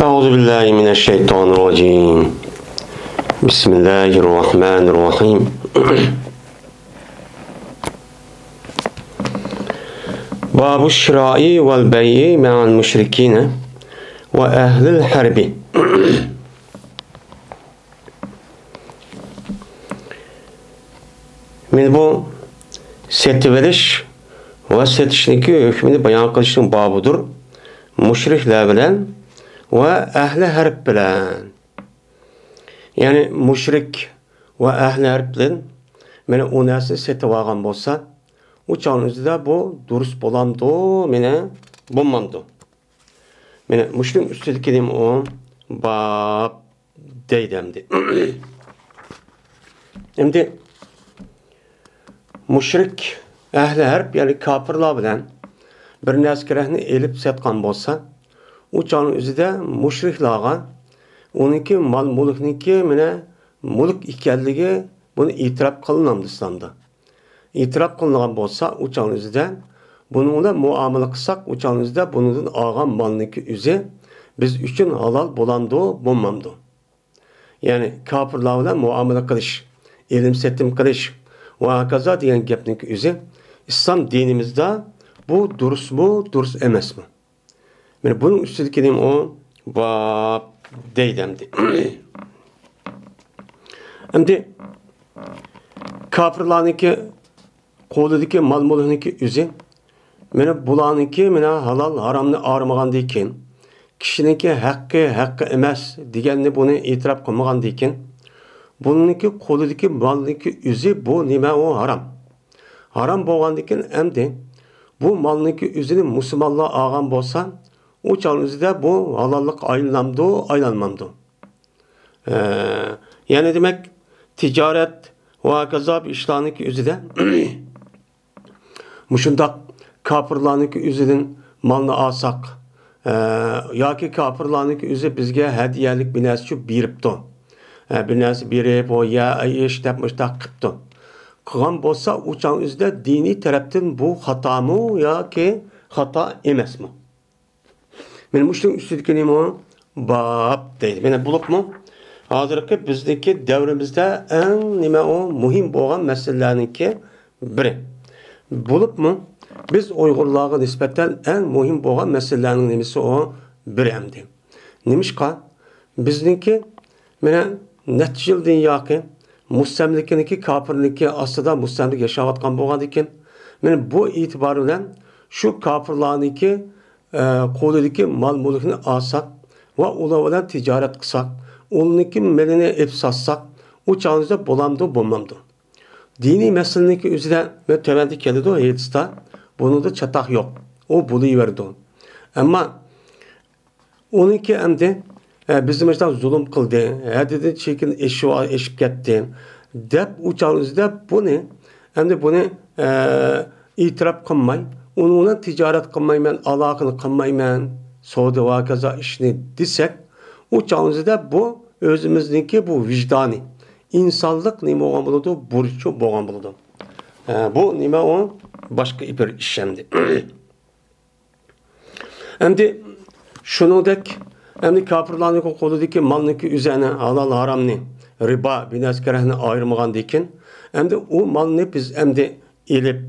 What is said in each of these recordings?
أعوذ بالله من الشيطان الرجيم بسم الله الرحمن الرحيم باب الشراء والبيع مع المشركين وأهل الحرب Men bu setveriş ve setişniki hükmünü bayan kılışın babıdır. Müşrikler bilen ve ehli harp bilen. Yani müşrik ve ehli harp bilen meni o narsa setip algan bolsa, o çağınızda bu durust bolamdı, meni bulmamdı. Meni müşrik üstüdeki deyim o bab deydemdi. Şimdi müşrik ehli harp yani kafirlar bilen bir naskerahni elip satkan bolsa, o çağın üzerinde müşriklarga onunki mal mulkniki mene mulk ikenligi bunu itiraf kılınamdı İslam'da. İtiraf kılınan bolsa o çağın üzerinde bununla muamele kılsak o çağın üzerinde bunun ağam malniki üzeri biz üçün halal bolandı bulmamdı. Yani kafirlarla muamele kılış, ilim setim kılış ve hakaza diyen gepniki üzeri İslam dinimizde bu durus mu, durus emes mi? Yani bunun üstündeki deyim o bab deydemdi. Şimdi kafirlarınki koludaki mal mulkniki üzü mene bulanınki mene halal haramını ağırmagan deyken kişininki hakkı emes degenini bunu itiraf kılmagan deyken bununki koludaki malniki üzü bu nime o haram. Haram bolgan deyken emdi bu malniki üzünü Müslümanlığa ağam bolsa o çağın üzerinde bu halallık aylanmamdı. Yani demek ticaret ve hakaza bir işlerindeki üzerinde muşundak kafirlarınki üzerinin malını alsak ya ki kafirlarınki üzeri bizge hediyelik bir nersi biripti. Bir nersi birip o ya iştep müştak kıptı. Kılan bolsa o çağın üzerinde dini taraftan bu hata mı ya ki hata emes mi? Men müşrik üstüdeki neyim o? Bab deydi. Beni bulup mu? Hazırki bizdeki devrimizde en nime o muhim boğan meselelerinki biri. Bulup mu? Biz Uygurlar'a nispeten en muhim boğan meselelerin nimesi o biri emdi. Nimişka? Bizdeki mene neticil dünyaki mustemlikiniki kafirliniki aslında mustemlik yaşavatkan boğan dikin. Men bu itibarıyla şu kafirlarınki koludaki mal mulkini alsak ve ola ticaret kısak, onunki melini hep satsak, o çağınızda bolamdı, bulmamdı. Dini meselindeki üzerine ve teveldi kelidi o heyetista, bunun da çatak yok. O buluverdi. Ama onunki emdi bizim işte zulüm kıldı, hedidin çekin eşip gitti. Dep o çağınızda bunu, emdi bunu itiraf kılmayı, onunla ticaret kılmayman, alakını kılmayman, soğudu ve kaza işini desek, o çağınızda bu özümüzdeki bu vicdani, insanlık nime olan buludu, burcu boğan buludu. Bu nime o başka bir işlemdi. Hem şunu dek, hem de kafirlarının koludaki malniki üzerine halal haramını, riba, binaskerahını ayırmagan dekin, hem de o malını biz hem de elip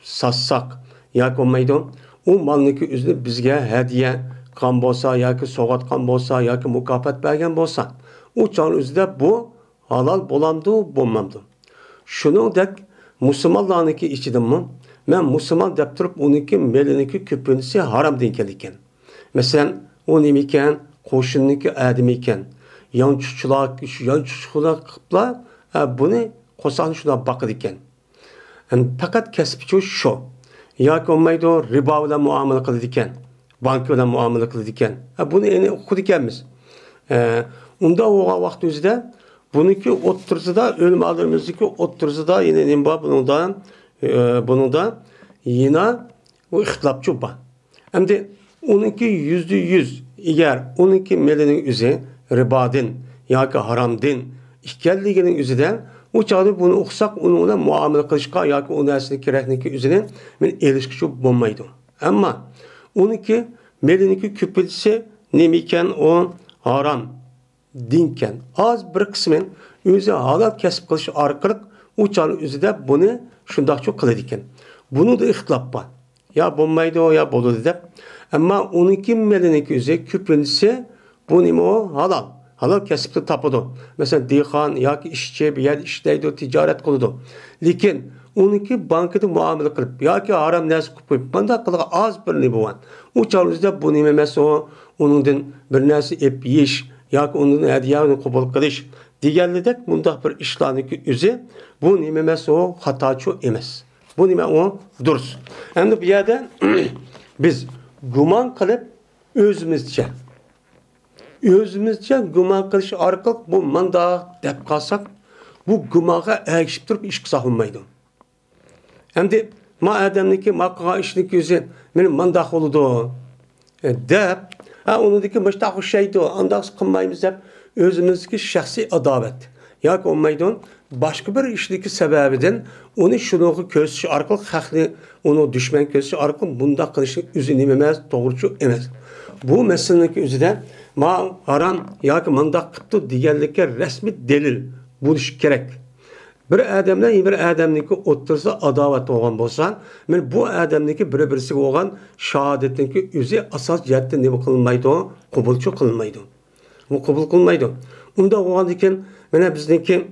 satsak, ya olmaydı. O malniki üzerine bizge hediye kan bolsa, ya ki soğat kan bolsa, ya ki mukafat bergen bolsa, o çağın üzerinde bu halal bolamdı, bulmamdı. Şunu dek Müslümanlarınki içidim mi? Ben Müslüman dep durup onunki meliniki küpünisi haram denkeliyken. Mesela o nemiken, koşununki ademiken, yan çuçular kıpla bunu kosan şuna bakıdiken. Yani fakat kesipçi şu. Ya ki olmaydı o riba ile muamele kılıdiken, banka ile muamele kılıdiken. Bunu yani okudikenmiz. Onda o vakti üzerinde bununki otursa da ölüm aldırımızdaki otursa da yine nimba bunun da yine o ihtilapçı var. Hem de onunki %100 eğer onunki melinin üzeri ribadın ya ki haramdın işgalliğinin üzerinde o çağda bunu okusak onunla muamele kılışka ya ki o nersindeki rehniki üzerine ben ilişkisi bulmaydı. Ama onunki meliniki küpülse nemiken o haram dinken. Az bir kısmın özü halal kesip kılış arkalık uçanın özü de bunu şundak çok kılıdı iken. Bunu da ihtilaf var. Ya bulmaydı o ya bolu de. Ama onunki meleninki özü küprüncüsü bu nemi o halal. Halal kesipli tapıdı. Mesela dihan ya ki işçi bir yer işleydi, ticaret kılıdı. Lakin onunki bankada muamele kılıp ya ki haram nesi kupuyup bunda kılığı az bir nemi var. Uçanın bu nemi mesela o onundan bir nesi ep yiyiş ya ki onun hediyelerini kabul kılış. Diğerledek bunda bir işlanıki özü bu nemi mesela o hataçı emez. Bu nemi o dursun. Hem de bir yerde biz guman kılıp özümüzce guman kılış arkalık bu manda dep kalsak bu gumaga erişip durup iş kısa olmaydı. Hem de ma adamniki ma kağa işlik özü benim manda oludu dep onundaki müştahı şeydi andak kılmayımız dep özümüzdeki şahsi adavet. Ya ki olmaydı başka bir işliki sebebiden onu şunu köşesi arkalık haklı onu düşman köşesi arkalık bunda kılışın özü nememez doğrucu emez. Bu meselenin özü de ma haram ya ki manda kıptı diğerlikle resmi delil buluş gerek. Bir adamla bir adamniki otursa adavet olan bolsa, men bu adamniki bir-birisi olan şahadetinki özü asas cihetten ne kılınmaydı, kabulçu kılınmaydı. Bu kabul kılınmaydı. Unda olan iken mene bizdeki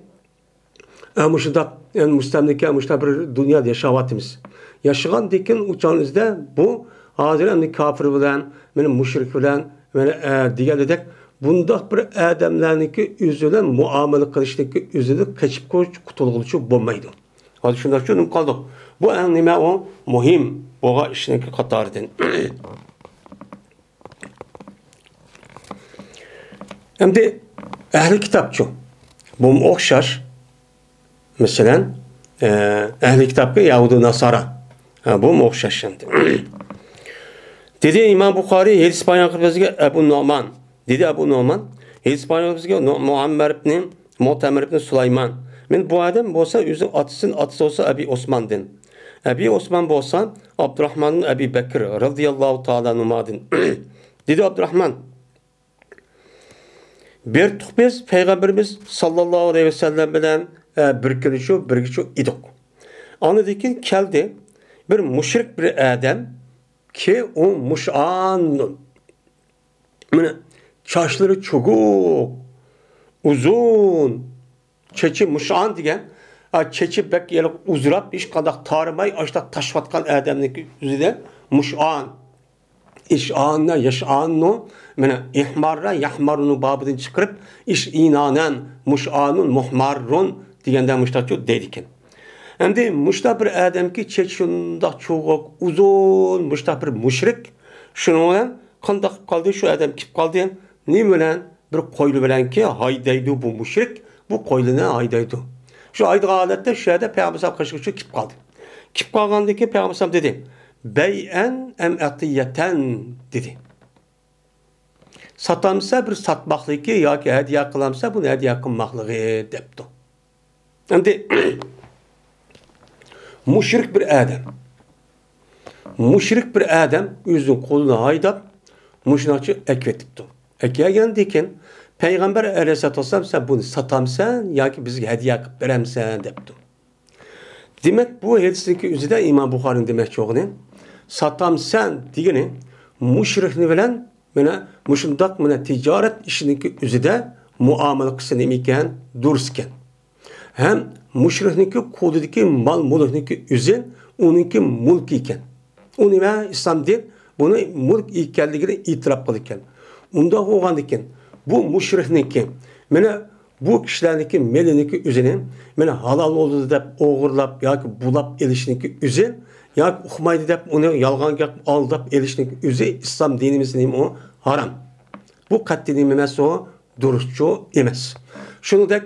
muşda yani müstemlike muşda bir dünyada yaşavatımız. Yaşagan diken uçağınızda bu hazır emni kafir bilen, men müşrik bilen, men diğerledek bunda bir adamlarniki özüyle muamele kılıştaki özüyle kaçıp kutulguçu bulmaydı. Hadi şundan şunun kaldık. Bu en nime o muhim oğa işineki katarıdın. Hem de ehli kitapçı. Bu okşar. Mesela ehli kitapka Yahudi Nasara. Bu okşar şimdi. Dedi İmam Bukhari hadis bayan kılbezge Ebu Numan. Dedi Ebu Numan. Hadis bayan kılbezge Muammer ibn Mu'tamir ibn Süleyman. Men bu adam bolsa özü atısı olsa Ebi Osman'dın. Ebi Osman bolsa Abdurrahman'ın Ebi Bekir radıyallahu ta'ala numadın. Dedi Abdurrahman. Bir biz Peygamberimiz sallallahu aleyhi ve sellem bilen birgişu idik. Anıdaki keldi bir müşrik bir adam ki o muş'an çaşları çok uzun çeçi muş'an diyen çeçi bek yelek uzurap iş kadar tarımay açta taşvatkan adamdaki yüzüde muş'an iş'anna yaş'annu mene ihmarra yahmarunu babından çıkarıp iş inanen muş'anun muhmarrun diyenden muştaçu dedikin. Hem de muşta bir adam ki çeçunda çok uzun muşta bir müşrik şunun kandak kaldı şu adam kip kaldı ne bilen bir koylu bilen ki haydaydı bu müşrik bu koyluna haydaydı. Şu aydı halette şurada Peygamber kaşıkçı kip kaldı. Kip kalgandaki Peygamber dedi beyen em atiyeten dedi. Satamsa bir satmaklığı ki ya ki hediye kılamsa bunu hediye kılmaklığı depti. Hem de müşrik bir adam. Müşrik bir adam yüzün koluna haydap müşnakçı ekvetipti. Ekleyen Peygamber aleyhissalatü vesselam sen bunu satamsan ya ki bizge hediye kıp veremsen depti. Demek bu hadisindeki üzerinde İmam Bukhari'nin demek çoğunu satamsan diyeni müşrikni bilen mene müşundak mene ticaret işindeki üzerinde muamele kısını iken dursken. Hem müşrikniki kodudaki mal mulkniki üzeri onunki mulk iken. Onu ve İslam din bunu mulk ikenligini itiraf kılırken. Onda oğan iken bu müşrikniki mene bu kişilerdeki meliniki üzerine mene halal oldu deyip oğurlap ya ki bulap elişiniki üzeri ya ki okumaydı deyip onu yalgan aldap elişiniki üzeri İslam dinimizin o haram. Bu katledilmemesi o duruşçu emez. Şunu da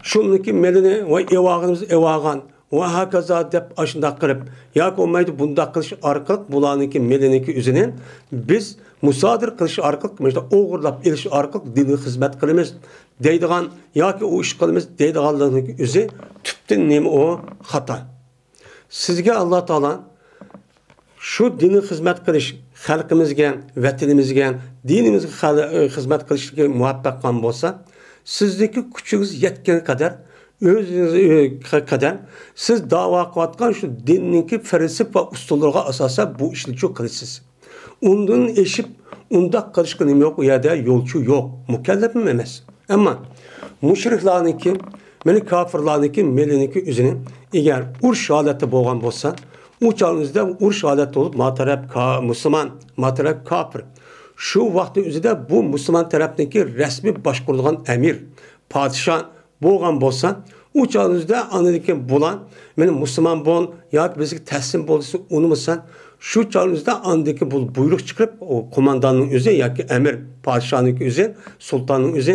şununki melini ve evağınımız evağan ve hakaza dep aşında kırıp ya olmaydı bunda kılış arkalık bulanınki meliniki üzerine biz musadır kılış arkalık mesela oğurlap eliş arkalık dini hizmet kılımız deydiğen ya ki o iş kılımız deydiğanlığınki üzeri tüpten nemi o hata. Sizge Allah Teala şu dini hizmet kılış xalqimizga, vatanimizga, dinimizga xizmat qilishga muvaffaq qilgan bo'lsa, sizdagi kuchingiz yetgan qadar o'zingizga qadar siz da'vo qilayotgan shu dinniki prinsip va usullarga asosan bu ishni qilasiz. Undan eshib, undaq qilishga nima yo'q, u yerda yo'lchi yo'q, mukallafim emas. Ammo mushriklarniki, meni kofirlarniki, meliniki o'zini agar urush holati bo'lgan bo'lsa, u chog'ingizda urush holati bo'lib, mataraf musulmon, mataraf kofir. Shu vaqtda o'zida bu musulmon tarafniki rasmiy boshqarilgan amir, podshoh bo'lgan bo'lsa, u chog'ingizda anadiki bulan meni musulmon bo'l yoki bizga taslim bo'lsa unimisan, shu chog'ingizda andiki bu buyruq chiqib, o qo'mondonning o'zi yoki amir, podshohning o'zi, sultonning o'zi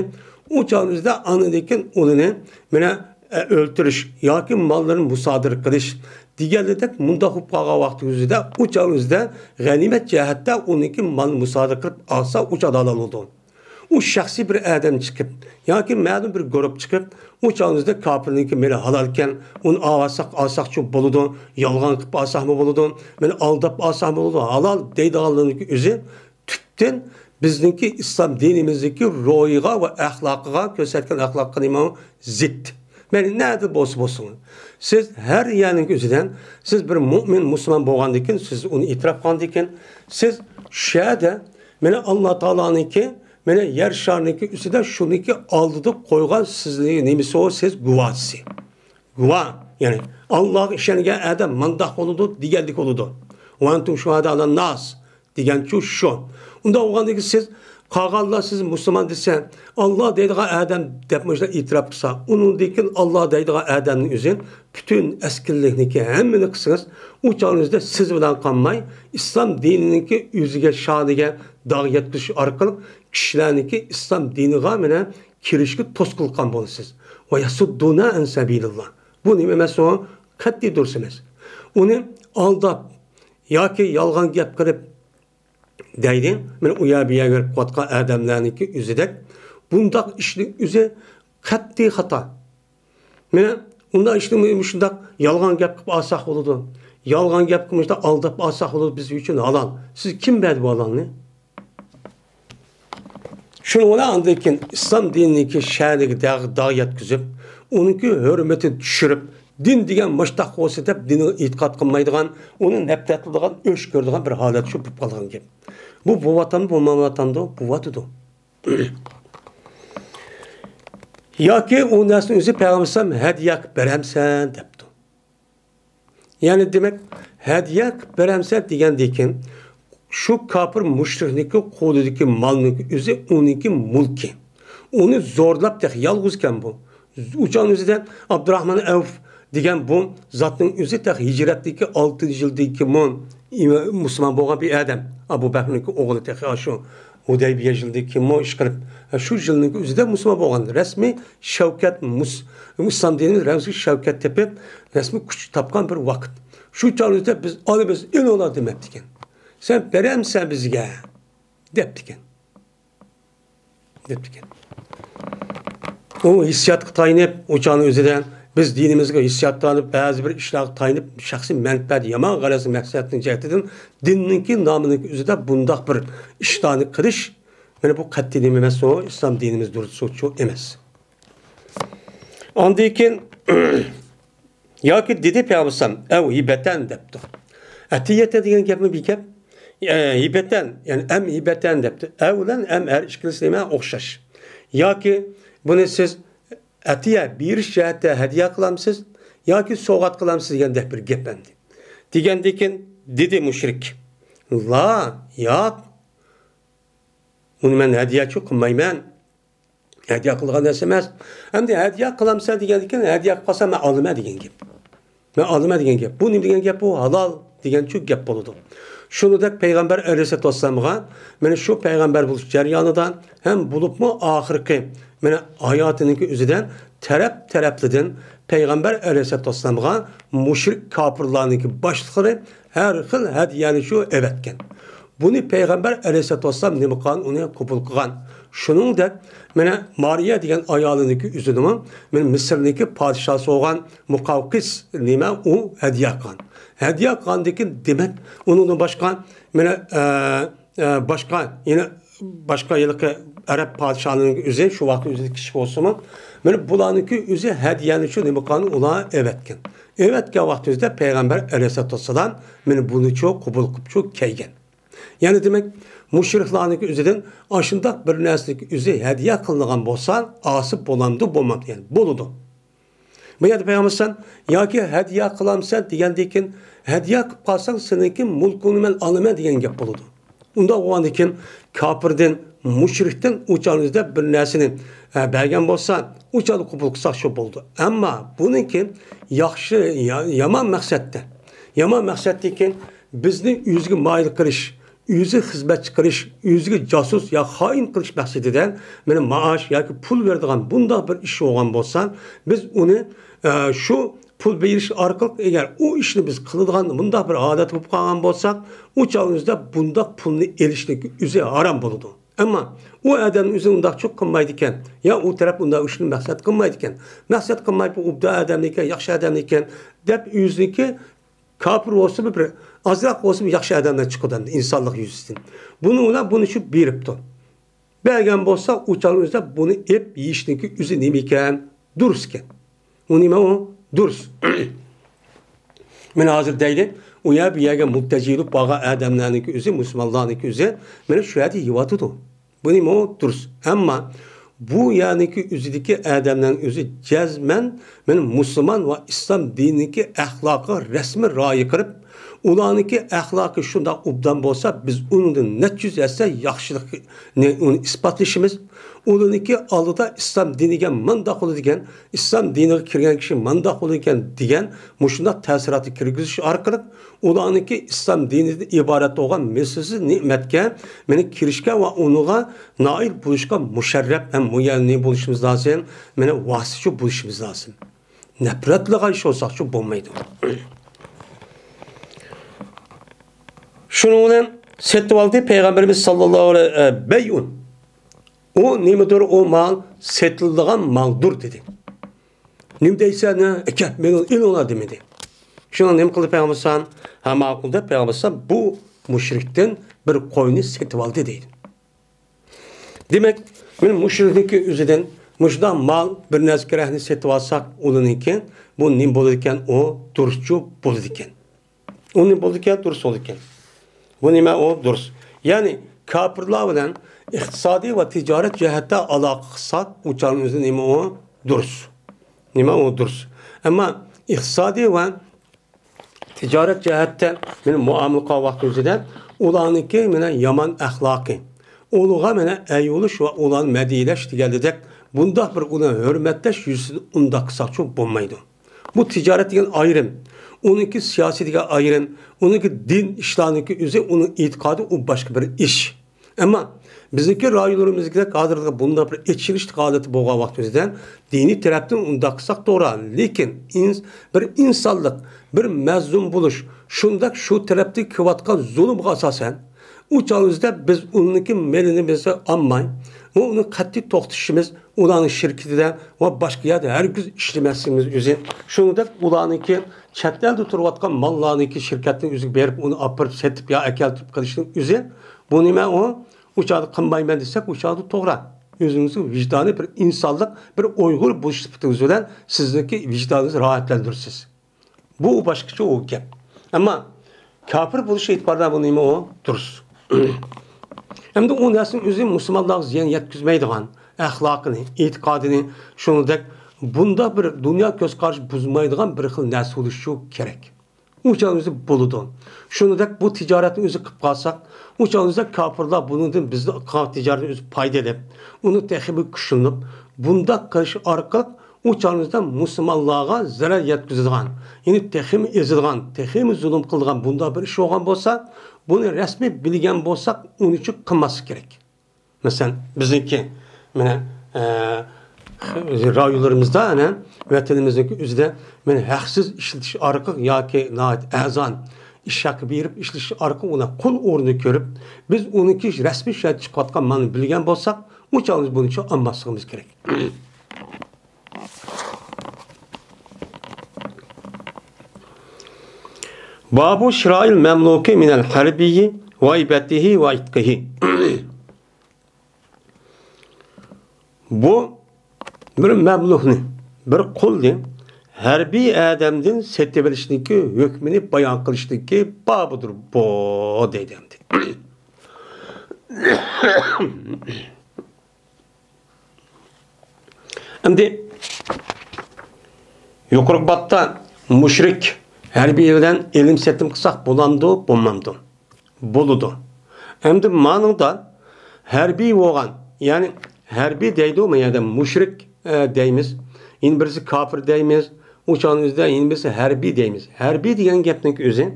u chog'ingizda anadiki unini meni o'ltirish yoki mollarini musodir qilish deganidek mundaq bo'lib qolgan vaqtingizda u chog'ingizda g'animat jihatda uniki molni musodir qilib olsa u halol bo'ldi. U shaxsiy bir odam chiqib yoki ma'lum bir guruh chiqib u chog'ingizda kofirniki meni halol ekan, uni olsaqchi bo'ladi, yolg'on qilib olsaqmi bo'ladi, meni aldab olsaqmi bo'ladi, halol deydiganligi o'zi tubdan bizniki islom dinimizdagi ro'yiga va axloqiga ko'rsatgan axloqqa nima zid. Meni nada bo'lsa. Siz her yerning o'zidan siz bir mu'min musulmon bo'lgandan keyin siz uni e'tirof qilgandan keyin siz shada meni Alloh taolaniki meni yer sharniki ustida shuniki oldida qo'ygan sizning nimasi o siz guvohsi. Guvoh, ya'ni Alloh ishongan odam mandaq bo'ladi deganlik bo'ladi. Va antum shuhada alan nas degan shu. Unda o'g'andagi siz qolganlar siz musulmon desa, Alloh deydigan odam deb mujlar e'tirof qilsa, uningdan Alloh deydigan odamning o'zi butun askinlikniki hammani qilsangiz, u chog'ingizda siz bilan qolmay, islom dinininki o'ziga shoniga dog' yetkizish orqali kishilarniki islom diniga mana kirishga to'sqin qilgan bo'lasiz. Va yasudduna an sabilillah. Bu nima emas o? Qat'iy dursiz. Uni aldab yoki yolg'on gap qilib deydi, men u yerga yerga qotgan odamlarniki o'zida bundaq ishning o'zi qat'iy xato. Meni unda ishning shundaq yolg'on gap qilib olsaq bo'ladi. Yolg'on gap qilmishda aldab olsaq bo'ladi biz uchun halol. Siz kim berdi bu halolni? Shuni o'ylagandan keyin islom diniki sha'niga dog' yetkazib, uniki hurmatini tushirib, din degan mushtaq bo'lsa deb dinga e'tiqod qilmaydigan, uni nafrat qiladigan, o'sh ko'radigan bir holat shu bo'lib qolgan gap. Bu vatan, bu vatandı, bu vatıdı. Yoki o narsani o'zi payg'ambar hadiya qilib beramsan debdi. Ya'ni demak, hadiya qilib beramsan degandan keyin shu kofir mushrikniki qo'lidagi molniki o'zi uniki mulki. Uni zo'rlab yolg'izkan bu. Uçağın o'zida Abdurrahman Avf degan bu zotning o'zi hijratdagi 6-yildagi musulmon bo'lgan bir odam. Abu Bakrniki o'g'li shu Hudaybiya yildagi ish qilib, shu yilning o'zida musulmon bo'lgan. Rasmiy Shavkat islom dinimiz rasmiy Shavkat tepib, rasmiy kuch topgan bir vaqt. Shu chog'da biz olamiz inolar demabdi ekan. Sen beremsen bizga debdi ekan. O hissiyatga tayinib, o'chani o'zidan biz dinimizga hissiyatlanib, ba'zi bir ishlarga tayinib, shaxsiy manfaat, yomon g'arazli maqsadning jihatidan dinninki nomining o'zida bundoq bir ishlarni qilish, mana bu qat'iy nima emas, o islom dinimiz durustuvchi emas. Ondan keyin yoki dedi payg'ambar "Ev hibatan" debdi. Atiyata degan gapmi bir gap? Hibatan, ya'ni am hibatan debdi. Avlan am har ikkisi nima o'xshash. Yoki buni siz atiya berish jihatda hadiya qilamsiz yoki sovg'at qilamsiz degan bir gap endi. Degandan keyin dedi mushrik. La, yo'q. Uni men hadiyachi qilmayman. Hadiya qilgan narsa emas. Endi hadiya qilamsa degandan keyin hadiya qilsam men olma degan gap. Men olma degan gap. Bu nima degan gap? Bu halol degan shu gap bo'ladi. Shuningdek payg'ambar alayhisolatu vassalamga mana shu payg'ambar bo'lish jarayonidan ham bo'libmi oxirgi mana hayotining o'zidan taraf-taraflidan payg'ambar alayhisolatu vassalamga mushrik kofirlarning boshliqlari har xil hadiyani shu evatgan. Buni payg'ambar alayhissalatu vassalam nima qilgan, uni qabul qilgan. Shuningdek, mana Mariya degan ayoliniki uzunimi, men Misrniki podshosi bo'lgan Muqawqis nima u hadiya qilgan. Hadiya qilgandan demak, undan boshqa mana boshqa yana boshqa yilqi Arab podshohining o'zi shu vaqt o'zida kishi bo'lsa-mu, mana bularniki o'zi hadiyani uchun nima qilgan, ular evatgan. Evatgan vaqtida payg'ambar alayhissalatu vassalam meni buni cho qabul qilib kelgan. Yani demek müşriklarniki o'zidan ashundaq bir narsaga o'zi hadiya qilingan bo'lsa, asib bo'lamdi, bo'lmadi, yani bo'ladi. Bu yerda payg'ambar yoki hadiya qilamsan degandan hadiya qilib qolsang, seniki mulkini men olaman degan gap bo'ladi. Unda o'g'andan keyin kofirdan, mushrikdan o'chanizda bir narsani bergan bo'lsa, o'chani qabul qilsak shu bo'ldi. Ammo buniki yaxshi, yomon maqsadda. Yomon maqsaddaki bizni o'ziga mayil qilish, yüzü hizmetçi qilish, yüzüge casus ya hain qilish maqsadidan meni maaş yoki pul beradigan bunda bir ish bo'lgan bo'lsa, biz uni shu pul berish orqali agar u ishni biz qiladigan bunda bir odat bo'lib qolgan bo'lsak, u chog'imizda bunda pulni elishlik o'zi harom bo'ladi. Ammo u odam o'zi unda çok qilmaydi ekan, ya u taraf unda ishni maqsad qilmaydi ekan. Maqsad qilmaydi bu ubda odam ekan, yaxshi odam ekan deb o'ziniki kafir olsa bir azroq olsa yaxshi odamdan chiqadi insonlik yuzidan. Buni ular buni shu beribdi. Bergan bo'lsa, o'chalingizda buni ep yeyishniki o'zi nima ekan? Durust ekan. U nima u? Durust. Men hozir deydi, u bu yerga muhtajilib bo'lgan odamlarniki o'zi, musulmonlarniki o'zi mana shu yerda yeyotdi. Bu nima u? Durust. Ammo bu yaniki o'zidagi odamlarning o'zi jazman men musulmon va islom diniki axloqi rasmiy rioya qilib, ularniki axloqi shunda obdan bo'lsa, biz undan natijasida yaxshilikni uni isbotlashimiz, ularniki oldida islom diniga manda qiladigan, islom diniga kirgan kishi manda qiladigan degan mushunda ta'sirotni kirgizish orqali ularniki islom dinidan iborat bo'lgan mislsiz ne'matga meni kirishga va unuga noil bo'lishga musharraf ham muayyan bo'lishimiz lozim, meni vosita bo'lishimiz lozim. Nafratliga ish olsak shu bo'lmaydi. Şunun bilan setib oldi Peygamberimiz sallallohu alayhi beyun. O nimadir o mal setildigan maldur dedi. Nim deyse ne? Eke men il ona demedi. Şunu nim qildi Peygamberimiz ha ma'qulda Peygamberimiz bu müşrikten bir qo'yni setib oldi deydi. Demek men müşrikniki o'zidan muşdan mal bir nazkirahni setib olsak, ularniki bu nim bo'ladi ekan, o durustchu bo'ladi ekan. Uni bo'ladi ekan, durust bo'ladi ekan. Bu nima o durust. Yani kafirlar bilan iqtisodiy va tijorat jihatda aloqa qilsak, o'chalimizni nima o durust. Nima o durust. Ammo iqtisodiy va tijorat jihatda meni muomala qilgan vaqtimizda ularniki meni yomon axloqi, ularga meni ayolish va ularni madiyalash deganidek bundoq bir uni hurmatlash yuzini unda qilsak bo'lmaydi. Bu tijorat degan ayrim. Onunki siyasetiga ayrım, onunki din işlarınki özü, onun itiqadı o başka bir iş. Ama bizdeki raylarımızda kadrda bunda bir etçiliş haleti boğa vaktimizden dini taraftan onda kısak doğru. Lekin bir insanlık, bir mezlum buluş, şundak şu taraftaki kıvatka zulüm asasen, o çağımızda biz onunki melini bize anmayın. Onu katli toxtuşimiz, ulanın şirketinden ve başka yerde herkes işlemezsiniz özü. Şunda ulanınki çetlerde turvatkan mallarınki şirketin özü berip onu apırıp setip ya ekeltip kılışın özü. Bu nime o? Uçağı kınmayman desek uçağı doğru. Özünüzün vicdanı bir insanlık, bir uygur bu sıfatınız olan sizdeki vicdanınızı rahatlandırırsınız. Bu başka o gap. Ama kafir buluşu itibardan bu nime o? Duruz. Hem de o neslin özü Müslümanlığa ziyan yetkizmeydiğen ahlakını, itikadını, şunu dek bunda bir dünya göz karşı buzmaydiğen bir xil nesli oluşu gerek. Uçağımızı buludu. Şunu dek bu ticaretin özü kıp kalsak, uçağımızda kafirler bunun bizde ticaretin özü payda edip, onu tehibi kuşunlup, bunda karşı arkalık uçağımızda Müslümanlığa zarar yetkizdiğen, yani tehim ezildiğen, tehim zulüm kıldığın bunda bir iş olan olsa, bunu resmi bilgen bolsak onun için kılması gerek. Mesela bizimki rayularımızda vatanımızdaki üzerinde haksız işletiş arka ya ki naat azan iş hakkı berip işleşi arka ona kul orunu görüp biz onunki resmi şahit çıkıvatkan manı bilgen bolsak o çağımız bunun için anmasımız gerek. Babu şirail memluki minel harbiyi ve ibetihi ve itkihi. Bu bir memluhni, bir kuldi, harbiy adamdan setebilişniki hükmünü bayan kılışniki babudur bu dedimdi. Şimdi yukarı batta müşrik harbiyeden ilim setim kısak bulandı, bulmamdı. Buludu. Şimdi manında harbiy olan, yani harbiy deydi ama ya da müşrik deyimiz, yine birisi kafir deyimiz, uçağımızda yine birisi harbiy deyimiz. Harbiy diyen gepnik özü,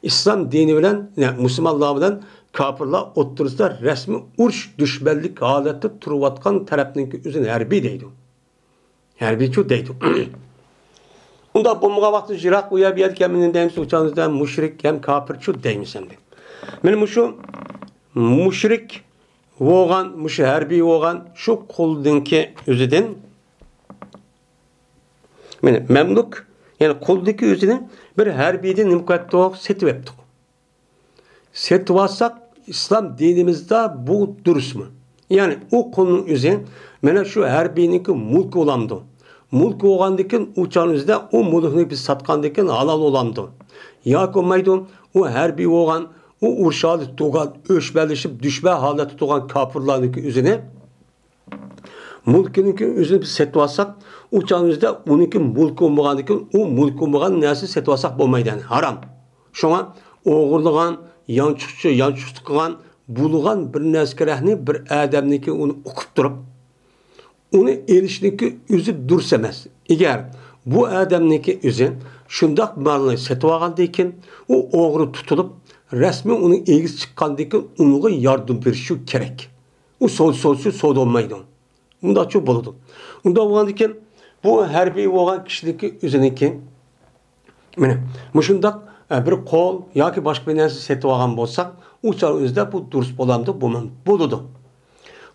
İslam dini bilen, yani Müslümanlar bilen kafirler oturursa resmi uruş düşmanlık haleti turuvatkan tarafning özü harbiy deydi. Harbiy şu deydi. Onda bulmağa vakti jirak uya bir yer keminin deyimiz uçağımızda müşrik hem kafir şu deyimiz hem de. Benim şu müşrik oğan, müşrik harbiy oğan şu kuldinki özüden memluk yani kuldaki özüden bir harbiyden nimkatlı olarak setip ettik. Setip alsak İslam dinimizde bu dürüst mü? Yani o konunun özü mene şu harbiyninki mulk olamdı. Mulk oğandikin uçağınızda o mulkunu biz satkandikin halal olamdı. Ya olmaydı o harbiy oğan o urşalı tuğan, öşbelleşip düşme haleti tuğan kapırlarındaki üzerine mulkininki üzerine biz setip alsak uçağımızda onunki mulk olmagandikin o mulk olmagan nesi setip alsak olmaydı yani haram. Şuna oğurluğan, yançıkçı kılan, buluğan bir neskerehni bir adamniki onu okup durup onu erişinki üzü dursemez. Eğer bu adamniki üzü şundak malını setip algandayken o oğru tutulup resmi onun egiz çıkkandayken ona yardım verişi gerek. O sol olmaydı. Bunda çok buludu. Bunda olgandayken bu harbiy olan kişideki üzerindeki muşundak bir kol ya ki başka bir neresi setip algan bolsak uçağımızda bu dürüst bolamdı buludu.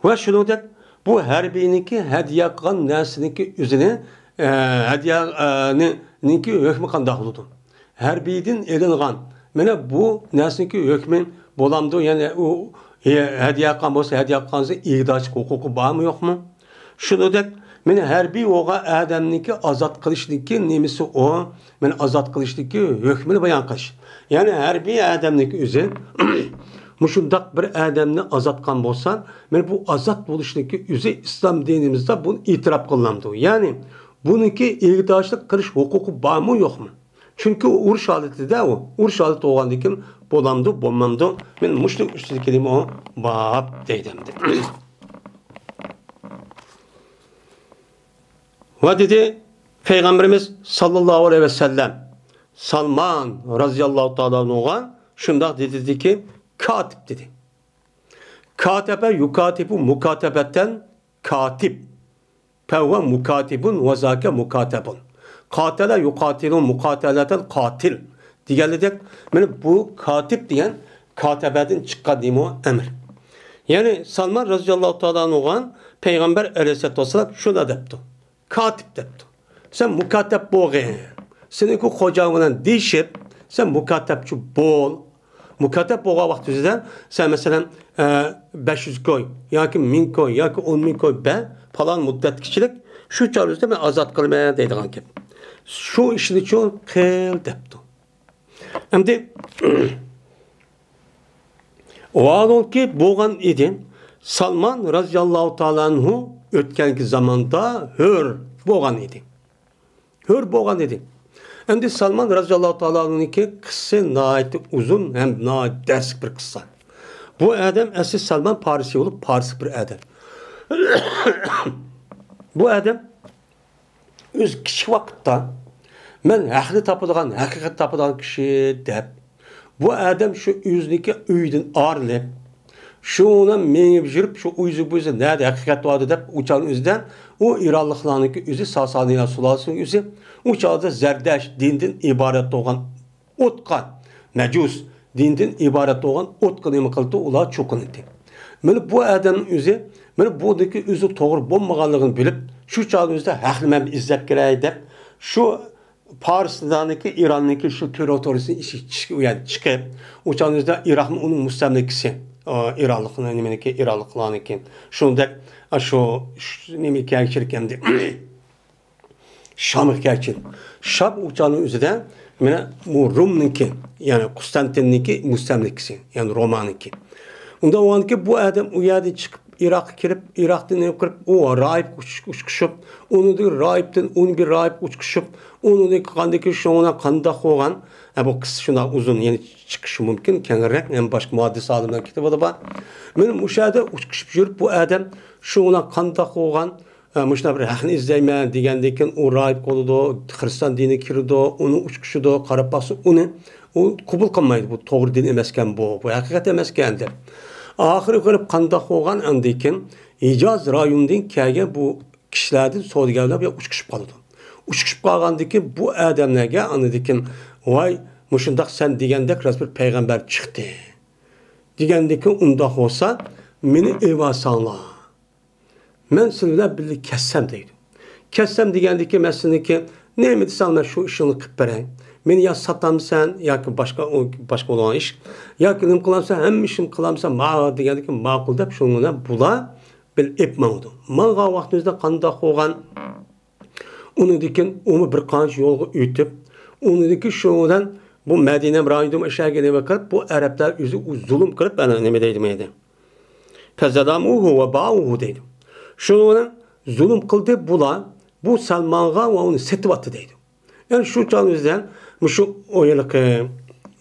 Ve şunu da bu harbiyninki hediye kılan nersiniki üzerine hediyeninki hükmü kandak buludu. Harbiyden elingan mene bu nersiniki hükmün bolamdı yani o hediye kılan bolsa hediye kılansa iğdaç hukuku var mı yok mu? Şunu da mene harbiy oğa adamniki azat kılışniki nemisi o men azat kılışniki hükmünü bayan kılış. Yani harbiy adamniki üzerine muşundak bir adamni azatkan bolsa, men bu azat buluşniki üzü İslam dinimizde bunu itiraf kılındı. Yani bununki ilgidaşlık kılış hukuku var mı yok mu? Çünkü uruş aleti de o. Uruş aleti oğandikim bolamdı, bolmamdı. Men muşluk üstü kelime o bab deydimdi. Ve dedi Peygamberimiz sallallahu aleyhi ve sellem Salman razıyallahu ta'ala oğan şundak dedi ki katip dedi. Katebe yukatibu mukatebetten katip. Fevve mukatibun ve zâke mukatebun. Katele yukatilun mukateleten katil. Diğerledek bu katip diyen katebeden çıkan o emir. Yani Salman razıyallahu ta'ala oğan Peygamber aleyhisselatü vesselam şuna depti. Katip depti. Sen mukatep boğun. Senin ki kocağından değişip sen mukatepçi bol. Mukatep boğa vaxtida sen mesela 500 koy, yoki 1000 koy, yoki 10.000 koy falan muddat kichilik shu chog'da men ozod qilmayman deydigan gap. Shu ishni uchun qil debdi. Endi o'g'ilki bo'lgan edi Salman roziyallohu ta'ala anhu o'tgangi zamonda hur bo'lgan edi. Hur bo'lgan edi. Endi Salman razıyallahu ta'ala'nınki kıssa nayet uzun hem nayet ders bir kıssa. Bu adam esas Salman Parisi olup Paris bir adam. Bu adam öz kiçik vakitte men ahli tapıdığan, hakikat tapıdığan kişi dep. Bu adam şu yüzdeki üyden ağırlayıp şuna menip jirip şu uyuzu buyuzu nerede hakikat vardı dep uçağın yüzden o İranlıklarınki yüzü Sasaniya sulasının yüzü uçağda zerdeş dinden ibaret olan otkan Mecus dinden ibaret olan ot kılımı kıldı ular çokun etti. Mana bu adamın özü, mana bu'daki özü to'g'ri bo'lmaganligini bilib, shu chog'da o'zida haqni men izlab kiray deb, shu Paris'daki, İran'daki şu territorisini chiqib, o chog'da Iroqning uning mustamlikasi, İranliklarning nimaniki, İranliklarniki. Shunda shu nima kelishirkandi. Şam'ı kelishir. Şam o chog'ning o'zida mana bu Rumniki, ya'ni Konstantinniki mustamlikasi, ya'ni Romaniki. Unda o anki bu adam u yerda chiqib Iroqqa kirib, Iroqdan kirib, o rahib uçkuşup, onu da rahibden onu bir rahib uçkuşup, onu da qandaki şuna qanda qo'ygan, bu qis shuna uzun, ya'ni chiqishi mumkin, kengroq, ham boshqa muhaddis olimlar kitobida bor. Men mushada uçkuşup yurib bu adam shuna qanda qo'ygan, mushuna bir haqni izlayman degandek ekan, u rahib qoldi, Xristian diniga kirdi, uni uçkuşidi, qarab baqsa, uni u qabul qilmaydi, bu to'g'ri din emaskan bu haqiqat emaskan deb. Ahiri qilib qandaq bo'lgan andikin Hijaz rayonidan kelgan bu kishilardan savdogarlar bu uchqishib qoldi. Uchqishib qolgandan bu odamlarga andikin voy mushundaq sen degandek rasm bir payg'ambar chiqdi. Degandek undaq bo'lsa meni evasanlar. Men sizlar birga kessam deydi. Kessam degandek masalanki nima desanlar shu ishni qilib beray. Meni ya satamsan yoki boshqa bo'lgan ish yoki nima qilamsan hamma ishni qilamsan ma degandiki ma'qul deb shuni bular bil epmadi. Menga vaqtimizda qanday qo'ygan unidikin uni bir qancha yo'lga o'tib unidiki shundan bu Madina rayonida ishga nima qilib bu arablar o'zi zulm qilib ana nima deydi meydi. Fazadamuhu va ba'uhu deydi. Shuni zulm qildi bular bu Salmonga va uni setyapti deydi. Yani şu çağımızdan şu oyalıq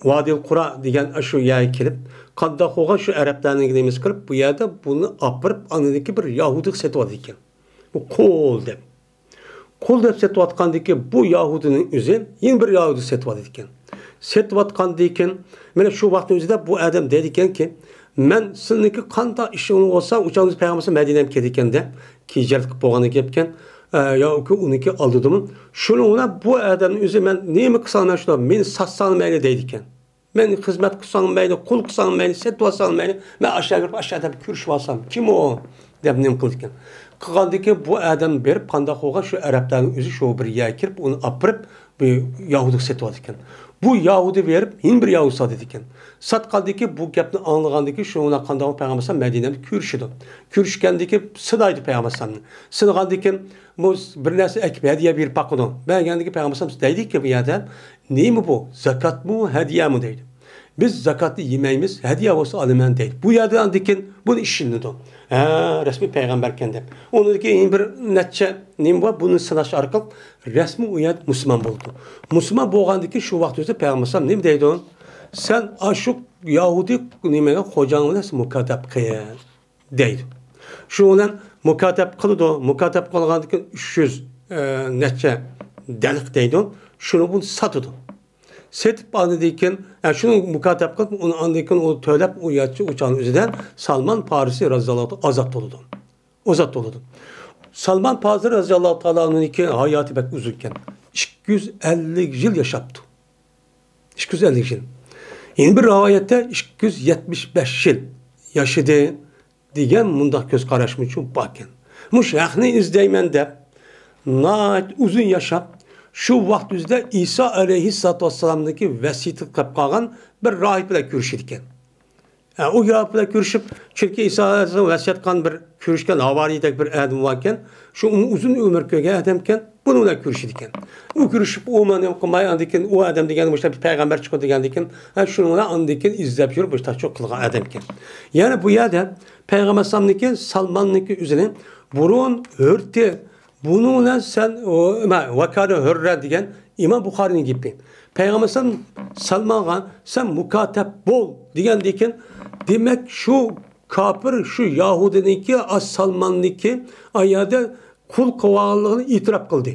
Vadil Qura degan şu yerga kelib, qanda qo'ygan şu Arablarning nimiz qilib, bu yerda buni apirib, anadagi bir Yahudi setib ekan. Bu qo'l deb. Qo'l deb setib atqandiki, bu Yahudining o'zi yana bir Yahudi setib ekan. Setib atqandan mana shu vaqt o'zida bu odam dedi ekanki, men sizniki qanday ishing bo'lsa, o'changiz payg'ambar Madinaga ketdi ekanda, hijrat qilib bo'lgani gapkan. Ya ki uniki aldıdım. Şunu ona bu adamın özü ben neyimi kısalım şuna beni satsan meyli deydiken. Ben hizmet kısalım meyli, kul kısalım meyli, set vasalım meyli. Ben aşağı girip aşağıda bir kürüş vasam. Kim o? Deb neyim kıldıken. Kıqaldaki bu adam berip qanda qo'ygan şu Arabların özü şu bir yer kirip onu apırıp bir Yahudi set vadiken. Bu Yahudi verip hin bir Yahudi sat ediken. Sat qaldaki bu gapni anlagandaki şuna qanda Peygamber Medine'de kürüşüdü. Kürüşkendeki sıdaydı Peygamber. Sıdagandaki bu bir narsa ekip hediye bir pakıdı. Ben kendiki Peygamber deydi ki bu yerda neymi bu? Zakat mı, hediye mi deydi. Biz zakatı yemeyimiz, hediye olsa alımen deydi. Bu yerda andikin bunu işinledi. Resmi peygamber kendi. Onunki bir netçe neyim var? Bunun sınaş arkalık resmi uyat Müslüman oldu. Müslüman boğandaki şu vakti özde Peygamber neyim deydi on? Sen aşık Yahudi neyime hocanı nasıl mukatap kıya deydi. Şu olan mukatap kılıdı. Mukatap kılgandaki 300 netçe delik deydi on. Şunu bunu satıdı. Setip andayken, yani şunu mukatap kılıp, onu andayken o töylep uyatçı uçağın üzerinden Salman Farisi Raziyallahu azat oldu. Azat oldu. Salman Farisi Raziyallahu Teala'nın iki hayatı pek uzunken 250 yıl yaşaptı. 250 yıl. Yeni bir rivayette 275 yıl yaşadı diyen mundak göz karışımı için bakın. Muşahni izleymen de nait uzun yaşap şu vaqtimizda İsa aleyhissalatu vesselam'daki vesiyeti qilib qolgan bir rahib bilan ko'rishdi ekan. O rahib bilan ko'rishib, chunki İsa alayhissalom vasiyat qilgan bir ko'rishgan havariydak bir odam bor ekan, shu uzun umr ko'rgan odam ekan, buni bilan ko'rishdi ekan. U ko'rishib, o'mani qilmay andikin u odam degani boshqa bir payg'ambar chiqdi degan ekan, shuni bilan andikin izlab yurib boshqa cho'q qilgan odam ekan. Ya'ni bu yerda payg'ambar sallamniki Salmonniki o'zini burun o'rti bununla sen vakada hürre diyen İmam Bukhari'nin gibi. Peygamber Salman'a sen mukatep bol diyen diken demek şu kafir şu Yahudi'ninki Salman'nınki ayada kul kovalığını itiraf kıldı.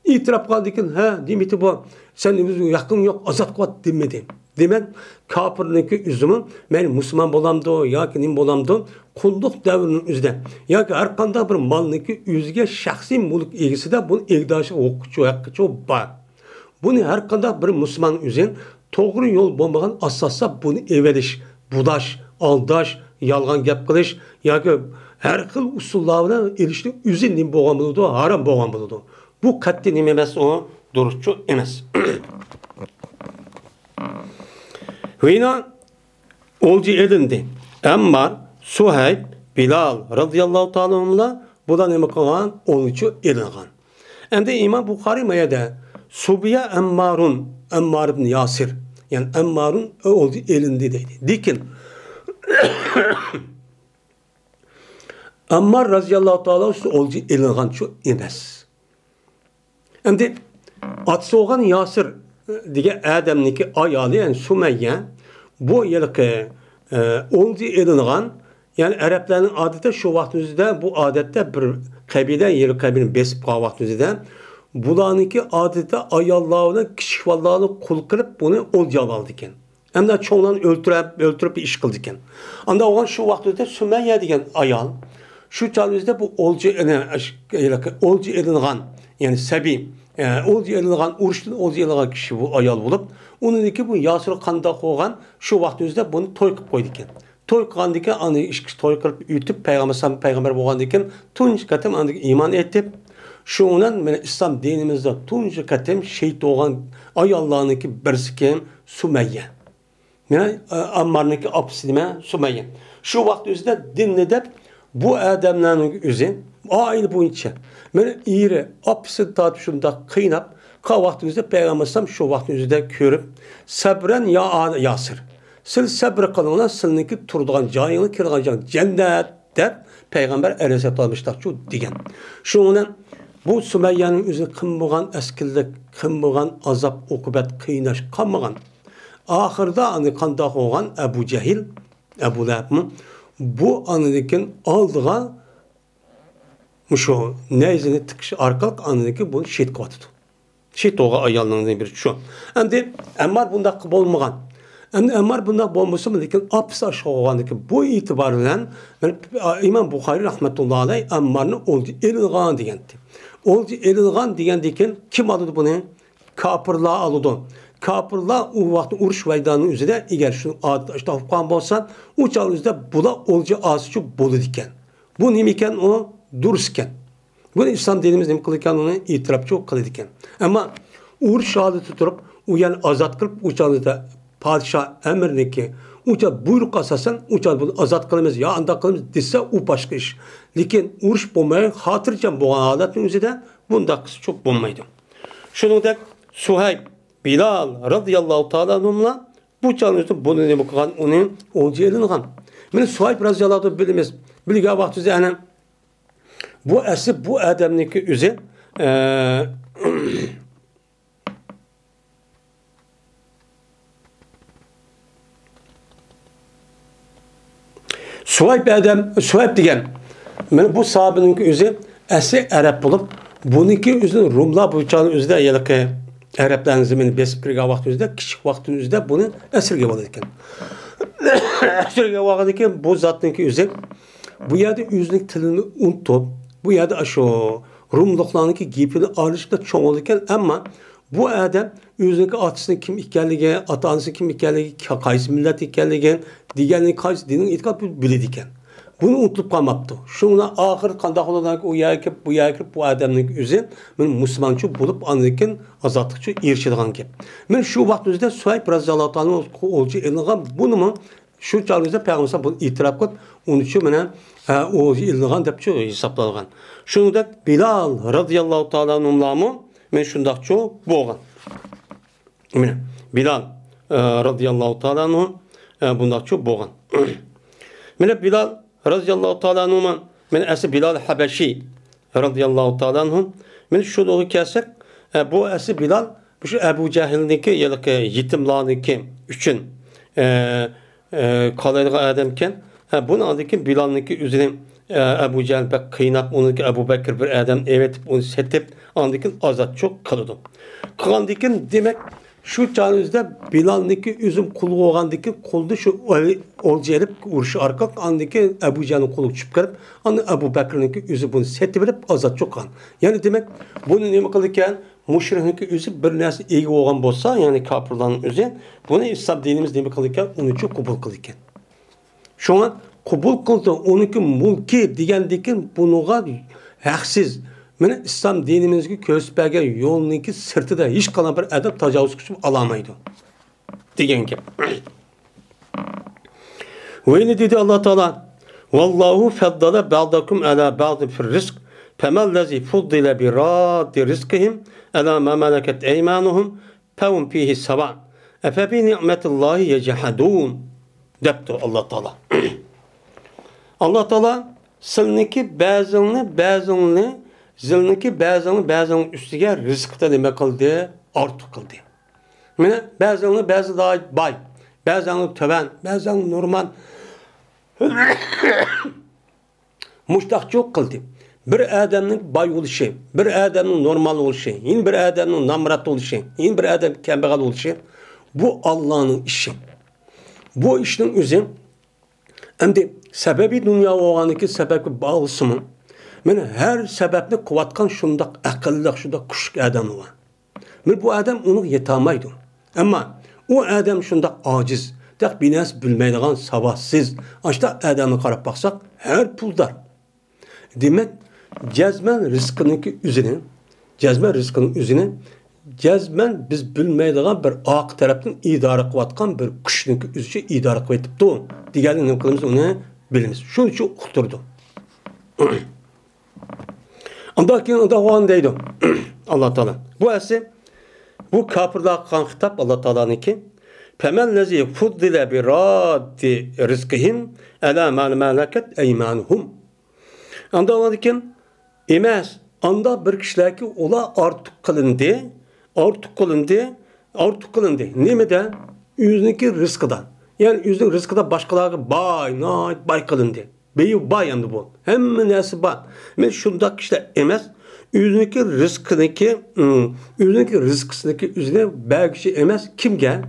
İtiraf kıldı ki demeti bu sen yakın yok azat kıvat demedi. Demek kafirninki üzümün ben Müslüman bolamdı ya ki nim bolamdı kulluk devrinin üzde ya ki her kanda bir malniki üzge şahsi mulk ilgisi de bunun egdaşı okuçu hakkıçı var. Bunu her kanda bir Müslüman üzün to'g'ri yo'l bo'lmagan asosda buni everish, budash, aldash, yolg'on gap qilish yoki har xil usullar bilan erishishning o'zi nima bo'lgan bo'ladi, harom bo'lgan bo'ladi. Bu qat'iy nima emas, u durustchi emas. Vina olji edindi. Ammar, Suhayb, Bilal radıyallahu ta'ala anhumlar bular nima qilgan? Olji edilgan. Endi İmam Buxoriy mayada Subiya Ammar ibn Yasir, yani Ammar'ın olji elindi deydi. Lekin Ammar radıyallahu ta'ala olji edilgan şu emas. Endi atsı olgan Yasir degan Adamniki ayoli, yani Sumayya, bu yilki olji edilgan, yani Araplarning adeti şu vaqtimizda, bu adette bir qabila yeri qabilani besib qolgan vaqtimizda bularniki adeti ayollarni, kichik bolalarni qul qilib buni olja oldi ekan. Hamda cho'nglarni o'ltirib ish qildi ekan. Anda o'g'an shu vaqtda Sumayya degan ayol shu chog'imizda bu olja edilgan, yani sabiy, olja edilgan, urushdan olja edilgan kishi bu ayol bo'lib, uniki bu Yasir qandoq bo'lgan, shu vaqtimizda buni to'y qilib qo'ydi ekan. To'y qilgandan keyin ani ishki to'y qilib o'tib payg'ambar bo'lgandan keyin tunji qatam ani iymon etib, shundan mana islom dinimizda tunji qatam shahid bo'lgan ayollarniki birisi kim? Sumayya. Mana Ammarniki opasi nima? Sumayya. Shu vaqt o'zida dinni deb bu odamlarning o'zi oila bo'yicha mana eri opasi tortib shunda qiynab, qol vaqtimizda payg'ambar shu vaqt o'zida ko'rib, sabran ya Yasir, siz sabr qilinglar, sizniki turadigan joyinglar, kirgan joy jannat deb payg'ambar alayhisolatu vasallam shu degan. Shundan bu Sumayyaning o'zi qilmagan askinlik, qilmagan azob, uqubat, qiynash qilmagan. Oxirda ani qandoq bo'lgan Abu Jahil, Abu Lahab bu anidikin oldiga shu nayzini tikish orqali anidiki buni shet qotdi. Shet bo'lgan ayollarning biri shu. Endi Ammar bundaq bo'lmagan. Endi Ammar bundaq bo'lmasa, lekin opsi aşağılandaki bu itibar bilan İmam Buxoriy rahmetullohi alayhi Ammarni olji edilgan degandi. Olji edilgan degandan kim oldi buni? Kafirlar oldi. Kafirlar u vaqt urush maydonining o'zida agar shu odat topgan bo'lsa, u chog'da bular olji osichi bo'ladi ekan. Bu nima ekan? O durust ekan. Buni islom dinimiz nima qilgan, uni e'tirofchi qiladi ekan. Ammo urush holati turib, u yani azod qilib, u chog'da podshoh amrniki ucha buyruq asosan ucha buni azod qilamiz yo anda qilamiz desa u boshqa ish. Lekin urush bo'lmay, xotirjam bo'lgan holatning o'zida bundaq çok bo'lmaydi. Shuningdek Suhayb, Bilal radıyallahu ta'ala anhumlar bu chog'da buni nima qilgan, uning olji edilgan. Mana Suhayb radıyallahu ta'ala bilamiz. Bilgan vaqtida ana bu asli bu odamniki o'zi Suhayb degan. Mana bu sahabeninki o'zi asli Arab bo'lib, buniki o'zi Rumlar bu chog'ning o'zida yalaqi Arablarning zemini besib kirgan vaqt o'zida, kichik vaqtning o'zida buni asirga oladi ekan. Asirga olgan ekan bu zotniki o'zi bu yerda o'zining tilini unutib, bu yerda shu Rumliklarniki gapini olishda cho'ng'il ekan, ammo bu adam o'zining otasini kim ekanligi, ota-onasi kim ekanligi, qaysi millat ekanligi, deganning qaysi dinning e'tiqod biladi ekan. Bunu unutib qolmabdi. Shundan oxir qanday bo'ladi, u yerga bu odamning o'zi men musulmonchi bo'lib, andikin ozodlikchi erishadigan gap. Men shu vaqt o'zida Suhayb radhiyallohu ta'ala olji edilgan buni shu chog'da payg'ambar buni e'tirof qilib, uni uchun mana olji edilgan deb hisoblangan. Shuningdek Bilal radhiyallohu ta'ala anhularmi men shundaqchi bo'lgan. Mana Bilal radhiyallohu ta'ala anhu bundaqchi bo'lgan. Mana Bilal radıyallahu ta'ala anhum, men asli Bilal Habeşi radıyallahu ta'ala anhum, men şunu kesek, bu asli Bilal, bu şu Ebu Cehil'deki yılki yetimlarniki üçün kalaylığı adamken, bunun adındaki Bilal'niki üzerine Ebu Cehil bek kıynap, onunki Ebu Bekir bir adam evetip, onu setip, andaki azat çok kalıdı. Kılandaki demek, şu çağınızda Bilal'niki üzüm kulu olgandaki kuldu şu olcu edip uruşu arkak andaki Ebu Cehil'in kulu çıkıp anı Ebu Bekir'ninki üzü bunu seti verip azat çok kan. Yani demek bunu ne kılırken müşrikniki o'zi bir narsa ega bo'lgan bo'lsa, ya'ni kofirlarning o'zi, buni islom dinimiz nima qildi ekan? Uni uchun qabul qildi ekan. Shunga qabul qildi, uniki mulki degandikin bunuga haqsiz. Mana islom dinimizga ko'rsatgan yo'lniki sirtida hech qanday bir adab tajovuz qilib olamaydi degan gap. Ve dedi Allah Teala? Vallahu faddala ba'dakum ala ba'd fi rizq. Femellezi fuddile bi raddi rizqihim ala ma malakat eymanuhum fehum fihi sawa. Efe bi ni'metillahi yecehadun. Depti Allah Teala. Allah Teala silniki bazını üstüge rızkta nime kıldı, artık kıldı. Mine bazı daha bay, bazını töven, bazını normal muştak çok kıldı. Bir adamın bay oluşu, bir adamın normal oluşu, yine bir adamın namrat oluşu, yine bir adam kembegal oluşu, bu Allah'ın işi. Bu işin üzerine endi sebebi dünya oğanıki sebebi bağlısı mı? Men her sebepni kuvvatkan şundak akıllık, şundak kuşuk adamı var. Men bu adam onu yetamaydı. Ama o adam şundak aciz, tek binas bilmeydiğen sabahsız. Açta adamı karab baksak her puldar. Demek cezmen rızkınınki üzerine, cezmen biz bilmeydiğen bir ak taraftan idare kuvvatkan bir kuşununki üzüce idare kuvvetipti o. Diğerinin ne kılımız onu biliniz. Şunun için okuturdu. Ondan o an deydi Allah Teala. Bu esi bu kafirler kan hitap Allah Teala'nın ki femellezi fuddile bi raddi rizkihim ala ma malakat eymanuhum. Ondan o ki emez. Onda bir kişiler ki ola artık kılındı. Nemede? Yüzündeki rızkıdan. Yani yüzündeki rızkıda başkaları bay kılındı. Beyi bay yandı bu. Hem nesi bay. Men şundak kişiler emez. Yüzündeki rızkısındaki üzerine belki emez. Kim gel?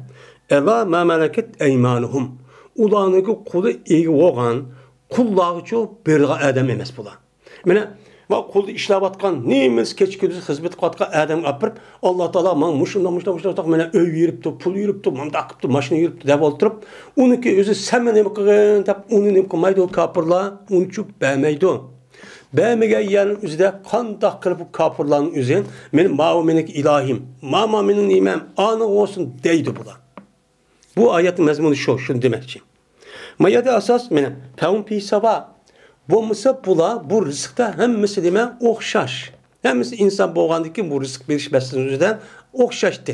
Ela ma malaket eymanuhum. Ulanıki kulu iyi olan kulları çok bir adam emez bula. Mene bak kulda işlep atkan neyimiz keçküdüz hizmet katkan adam apırıp Allah Teala man muşunda mene öy yürüptü, pul yürüptü, manda akıptı, maşını yürüptü dep oturup onu ki özü sen nemi kılın dep onu nemi kılmaydı o kapırlar onu çok beğenmeydi o. Beğenmegen yani üzerinde kandak kılıp bu kapırların üzerine benim menik ilahim, benim imam anı olsun deydi bula. Bu ayetin mezmunu şunu demek için. Mayada asas benim fehum fi sabah. Bu mısa bula bu rızıkta hemmisi deme okşaş. Hemmisi insan boğandaki bu rızık birleşmesinin yüzünden okşaştı.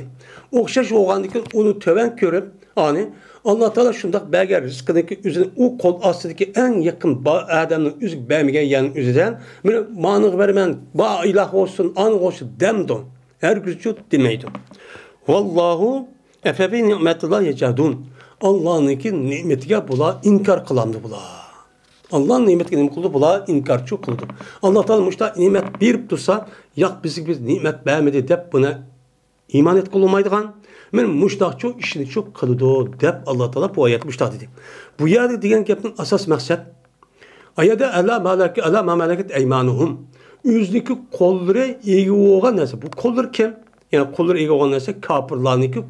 Okşaş boğandaki onu töven körüp hani Allah Teala şundak belge rızkındaki üzerine o kol astındaki en yakın adamın üzük beğenmeyen yanın üzerinden manık vermen ba ilah olsun anık olsun demdon. Her gücü demeydim. Vallahu efebi nimetillah yecadun. Allah'ın nimetiga bula inkar kılandı bula. Allah'ın nimetini kıldı bula inkarçı kıldı. Allah Teala muşta nimet bir tutsa yak biz nimet beğenmedi dep buna iman et kılmaydıgan. Men muşta çok işini çok kıldı dep Allah Teala bu ayet muşta dedi. Bu yerde diyen gapın asas maksat ayette ala ma malaket eymanuhum. Yüzdeki kolları iyi olan neyse bu kollar kim? Yani kolları iyi olan neyse kapırlarınki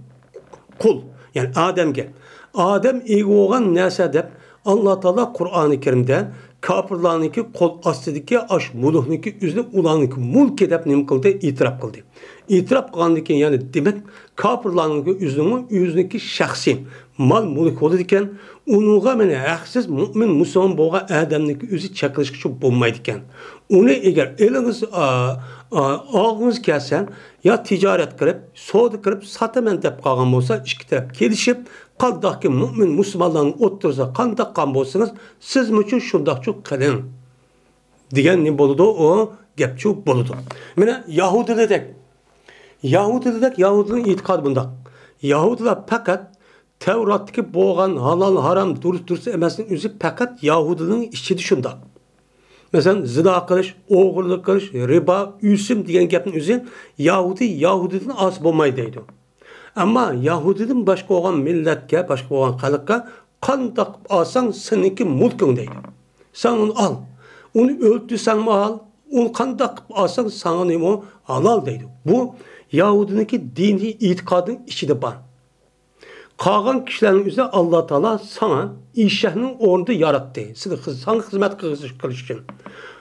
kul. Yani Adem'ge. Adem iyi olan neyse dep Allah Teala Kur'an-ı Kerim'de kafirlarınki kol astidiki aş muluhniki üzerine ulanınki mulk edip nem kıldı itiraf kıldı. İtiraf kılındaki yani demek kafirlarınki üzerindeki şahsi mal mulk oldu diken onuğa mene haksız mümin musulman boğa adamniki üzü çakılışkışı bulmaydı diken. Onu eğer eliniz ağınız kelsen ya ticaret kırıp soğudu kırıp satamen dep kalgan olsa iki taraf gelişip qandaqki mümin musulmonlarni o'ttirsa qandaq qan bo'lsangiz siz uchun shundoq çok qiling degan ne bo'ladi o gap shu bo'ladi. Mana Yahudining e'tiqodi bundaq. Yahudilar faqat Tevratdagi bo'lgan halol haram durust emasning o'zi faqat Yahudining ichida shundoq. Masalan zina qilish, o'g'irlik qilish, riba, usim degan gapning o'zi Yahudidan os bo'lmaydi deydi. Ama Yahudiden başka olan milletke, başka olan halka kandak alsan seninki mulkun deydi. Sen onu al. Onu öldürsen mi al? Onu kandak alsan sana ne o halal deydi. Bu Yahudiniki dini itikadın içinde var. Kalan kişilerin üzerine Allah Teala sana işinin orada yarattı. Sana hizmet kılış için.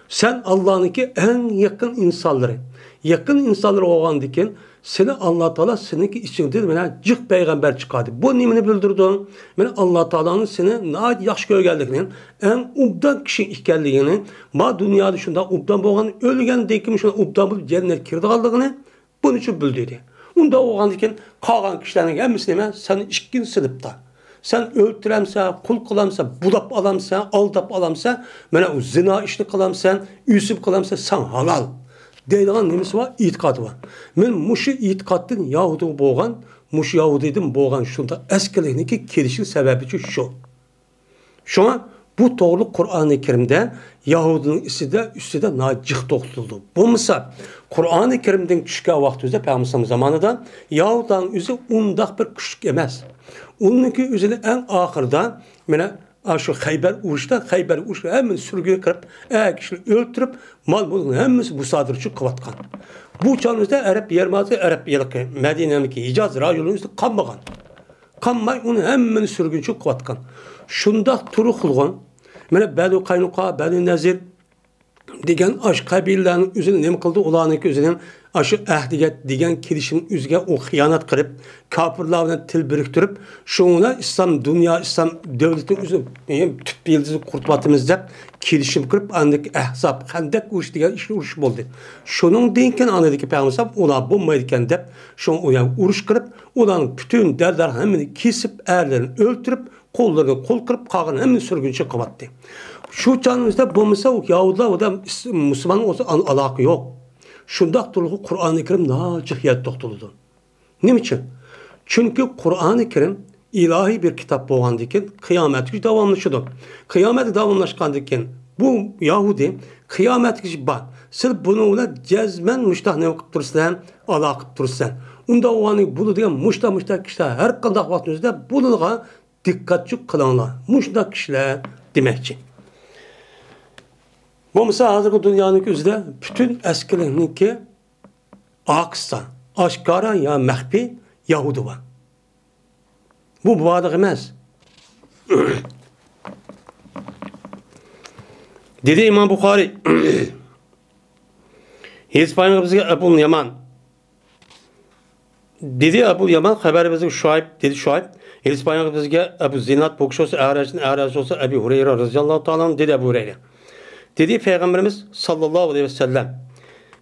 Sen Allah'ınki en yakın insanları. Yakın insanları olan diken seni Allah Teala seninki içinde bana cık peygamber çıkardı. Bu nimini bildirdin. Ben Allah Teala'nın seni ne yaş görgeldiğini, en ubdan kişi ikkenliğini, ma dünyada şunda ubdan boğan ölgen dekim şunda ubdan bu cennet kirdi kaldığını bunun için bildirdi. Onda olan diken kalan kişilerin hemsine sen işkin sınıfta. Sen öldüremse, kul kılamsa, bulap alamsa, aldap alamsa, bana zina işli kılamsa, üsüp kılamsa sen halal. Deydiğin nemesi var, itikadı var. Men muşu itikadın Yahudi boğan, muşu Yahudiydim boğan şunda eskilerindeki kelişin sebebi şu. Şuna bu doğruluk Kur'an-ı Kerim'de Yahudinin üstü de nacık toxtuldu. Bu misal Kur'an-ı Kerim'den küçük vaxtımızda Peygamber zamanında Yahudanın üzü undaq bir küçük emez. Onunki üzüne en ahırda şu Xeyber uğuşta hemen sürgüye kırıp kişiyi öldürüp mal bulunu hemimiz bu sadırçı kıvatkan. Bu çağımızda Arap yermazı Arap yerlikı Medine'deki Hicaz rayonunun üstü kanmagan. Kanmay onu hemen sürgünçü kıvatkan. Şunda turu kılgan Belu Kaynuka, Belu Nezir degen aş kabilelerinin üzerine ne mi kıldı? Ulanıki üzerine aşı ehdiget degen kilişin üzerine o hıyanat kırıp kapırlarla til biriktirip şuna İslam, dünya İslam devletin üzerine tüp yıldızı kurtbatımız deyip kilişim kırıp andaki ehzab, hendek uğuş degen işli uğuş oldu. Şunun deyinken anladık Peygamber ona bulmayırken deyip şunu uğuş kırıp ulanın bütün derler hemen kesip erlerini öldürüp kollarını kol kırıp kağını hemen sürgünçe kapattı. Şu canımızda bu mesela Yahudiler o da Müslüman olsa alakı yok. Şundak dolu Kur'an-ı Kerim nacık yer toxtuludu. Ne için? Çünkü Kur'an-ı Kerim ilahi bir kitap boğandıkken kıyamet gücü devamlaşıdır. Kıyamet devamlaşkandıkken bu Yahudi kıyamet gücü var. Sırf bununla cezmen müştah ne okuyup durursan, alakıp durursan. Onda o anı bunu diyen müştah kişiler her kandak vaktinizde bununla dikkatçi kılanlar. Müştah kişiler demekçi. Bu mesela hazırki dünyanın üzerinde bütün eskilerindeki aksa, aşkara ya mehbi Yahudi var. Bu mübarek emez. Dedi İmam Bukhari Hizpanya bizge Ebu Yaman dedi Ebu Yaman haber bizge Şuayb dedi Şuayb Hizpanya bizge Ebu Zinat Bokşosu Ağracın olsa Ebu Hureyre radıyallahu ta'ala dedi Ebu Hureyre. Dedi Peygamberimiz sallallahu aleyhi ve sellem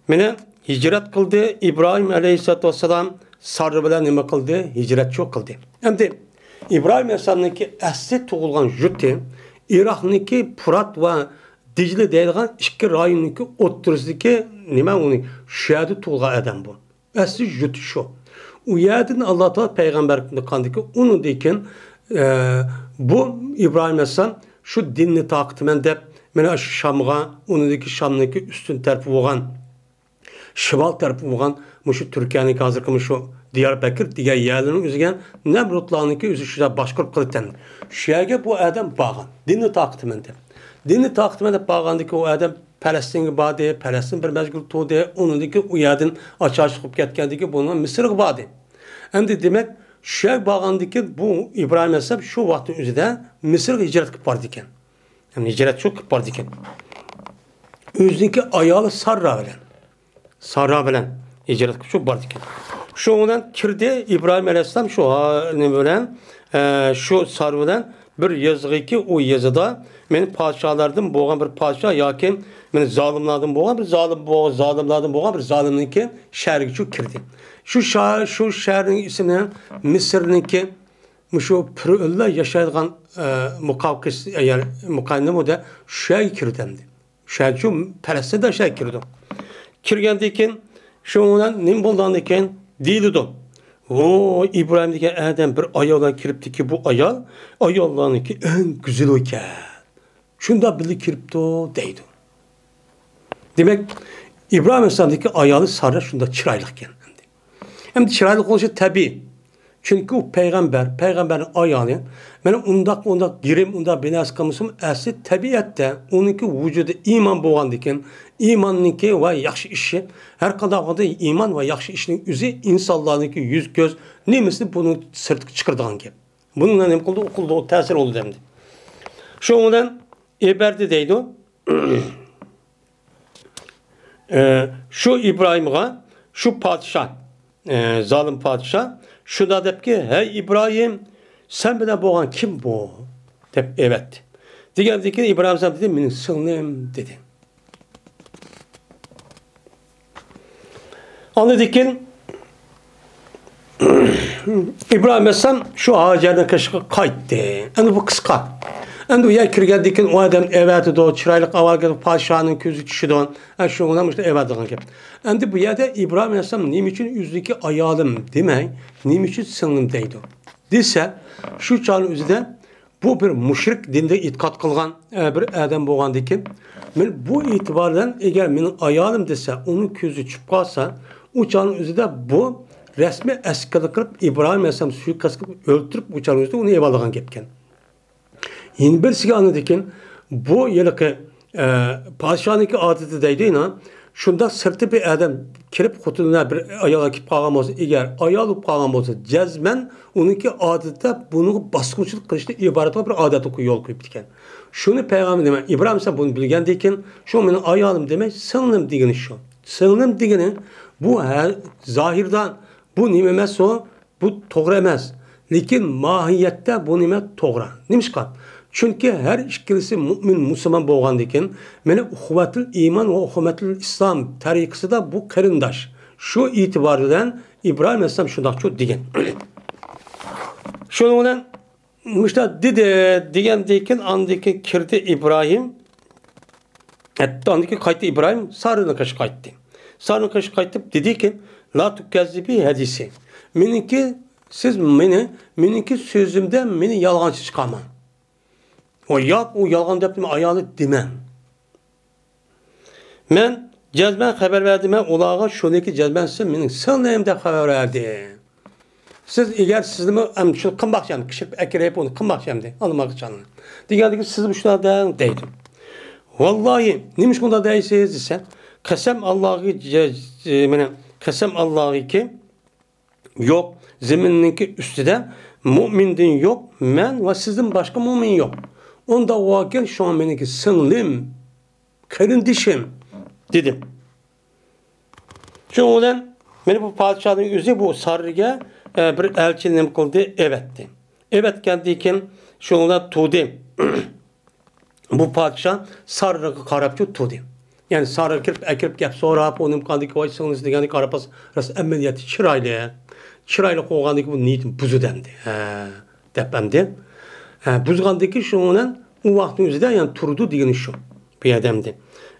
mene hicret kıldı İbrahim aleyhissalatü vesselam sarı bilen nime kıldı hicret çok kıldı. Hem de İbrahim aleyhissalam'daki asli tuğulgan jütti Irak'daki Fırat ve Dicle deyilgan iki rayonundaki oturuzdaki nime onu şehadi tuğulgan adam bu. Asli jütti şu. O yerdin Allah Teala peygamber kandaki onu deyken bu İbrahim aleyhissalam şu dinini taktimen de mene Şam'a, onundaki Şam'daki üstün tarafı olan, şimal tarafı olan, şu Türkiye'nin hazırkı şu Diyarbakır diye yerlerin üzügen Nemrutlar'ınki üzüşüde başkurt kılıktan. Şeye bu adam bağın, dinini taktimende. Dinini taktimende bağındaki o adam Palestin'e bağdı, Palestin bir mezgul tuğdu, onundaki o yerden açığa çıkıp getkendeki bunun Mısır'a bağdı. Hem de demek şeye bağındaki bu İbrahim Aleyhisselam şu vaktin üzerinde Mısır'a hicret kıpardıken. Yani hicret çok kıpardıken. Özünki ayalı sarra bilen hicret çok kıpardıken. Şu ondan kirdi İbrahim Aleyhisselam şu ne bilen şu sarı bilen bir yazığı ki o yazıda benim padişahlardan boğan bir padişah yakin benim zalimlerden boğan bir zalimlerden boğan bir zalimninki şehri çok kirdi. Şu şehrin ismini Mısır'ınki şu pürüller yaşayan mukavkis yani mukaynım o da şey kirdendi. Şey şu Palestin'de şey kirdi. Kirgendiyken şu ondan nim buldandiken değildi. O İbrahim'deki adam bir ayoldan kiripti ki bu ayollarınki en güzel o ki. Şunda bili kiripti o deydi. Demek İbrahim Aleyhisselam'daki ayalı sarı şunda çıraylıkken. Hem de çıraylık oluşu tabi. Çünkü o peygamberin ayağını, ben undaq girim, undaq binas qılmışım, əsli təbiətdə, onunki vücudu iman boğandıkən, imanınki ve yaxşı işi, her kadar iman ve yaxşı işinin üzü, insanlarınki yüz göz, nemesi bunu sırtı çıkırdığın gibi. Bununla ne oldu? Okulda o tesir oldu demdi. Şu ondan eberdi deydi o. Şu İbrahim'e, şu padişah, zalim padişah, şu da deyip ki, hey İbrahim, sen bana boğan kim bu? Deyip evet. Diğer dedi ki, İbrahim sen dedi, benim sığınım dedi. Anladık ki, İbrahim Aleyhisselam şu Hacer'den kaşığı kayıttı. Yani bu kıska. Yani o yer kirgedikken o adam evet o çıraylık aval padişahın közü düşüdü. Yani şu ona işte evet olan gibi. Yani bu yerde İbrahim Aleyhisselam nim için yüzdeki ayalım demek, nim için sınırım deydi. Dese şu çağın üzerinde bu bir müşrik dinde itikat kılgan bir adam boğan dikin. Ben bu itibardan eğer benim ayalım dese onun közü çıkıp kalsa o çağın üzerinde bu resmi eskilik kılıp İbrahim Aleyhisselam suikast kılıp öldürüp bu çağın üzerinde onu evalıgan gepken. Yine bir size anladıkken bu yılki padişahınki adeti deydi şunda sırtı bir adam kirip kutununa bir ayağa kip kalgan olsa eğer ayağı olup kalgan olsa cezmen onunki adette bunu baskıçılık kılışta ibaret bir adeti yol koyup diken. Şunu peygamber demek İbrahim Aleyhisselam bunu bilgen deyken şu benim ayağım demek sığınım digini şu. Sığınım digini bu zahirdan bu nimet o bu doğru emez. Lakin mahiyette bu nimet doğru. Neymiş kat? Çünkü her ikilisi mümin, Müslüman boğandıkken meni uhuvvetul iman ve uhuvvetul İslam tarikisi da bu kırındaş. Şu itibarından İbrahim Aleyhisselam şundak çok digen. Şundan işte digen deyken andaki kirdi İbrahim hatta andaki kayıttı İbrahim sarına kaşı kayıttı. Sarına kaşı kayıttı dedi ki la tukkezzibi hadisi. Siz meniki sözümden beni yalancı çıkarma. O yalgan deyip ayağını demem. Ben cezben haber verdim. Olağa şunaki cezben size benim sınırımda haber verdi. Siz eğer sizin şu kim bakacağım, kişi ekreyip onu kim bakacağım diye anlamak için. Diğer ki siz bu şunlardan deydim. Vallahi neymiş bunda değilsiniz ise kasem Allah'ı ki yok zemininki üstüde mümindin yok men ve sizin başka mümin yok. Onda vakil şu an benimki sınırım, kardeşim dedim. Çünkü ondan beni bu padişahın yüzü bu sarıya bir elçiliğim kıldı evetti. Evet kendiyken şu anda tuğdu. Bu padişah sarıya karapçı tuğdu. Yani sarıya ekirip gep sonra onun kaldı ki vaysınız degeni karapas ras emniyeti çırayla koğandı ki bu niyetim buzu demdi. Depemdi. Buzgandaki şundan o vaktin üzerinde yani turdu diyeni şu bir adamdı.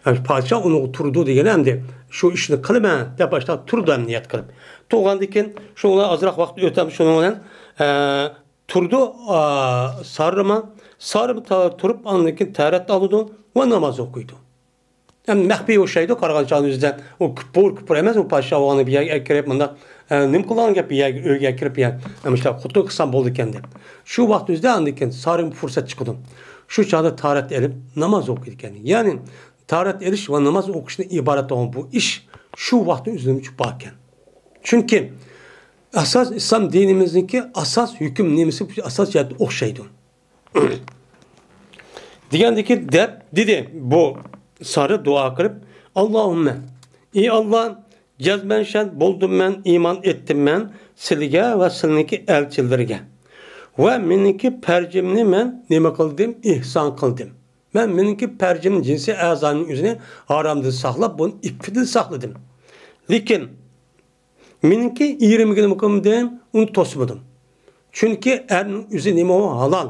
Yani padişah onu turdu diyeni emdi. Şu işini kılıp de başta turdu emniyet kılıp. Tuğandaki şundan azrak vakti ötem şundan turdu sarıma turup andaki taharet aldı ve namaz okuydu. Yani mehbi o şeydi Karagancağın üzerinden o küpür emez o padişah oğlanı bir yer ekirip bunda nim kulağın gibi bir yer öge ekirip yer. Ama işte kutu kısan boldu kendi. Şu vakti üzerinde andikken sarım fırsat çıkıyordum. Şu çağda taharet edip namaz okuydu kendi. Yani taharet ediş ve namaz okuşuna ibaret olan bu iş şu vaktin üzerinde çıparken. Çünkü asas İslam dinimizdeki asas hüküm nimesi asas yerde o şeydi. Diyendeki dedi bu sarı dua kırıp Allahümme ey Allah cezben şen buldum ben iman ettim ben silge ve siliniki elçilerge ve meniki percimini ben neme kıldım ihsan kıldım. Ben meniki percimin cinsi azanın yüzüne haramdı saklap bunu iffidi sakladım. Lakin meniki 20 gün mükemmel onu tosmadım. Çünkü erinin yüzü neme o halal.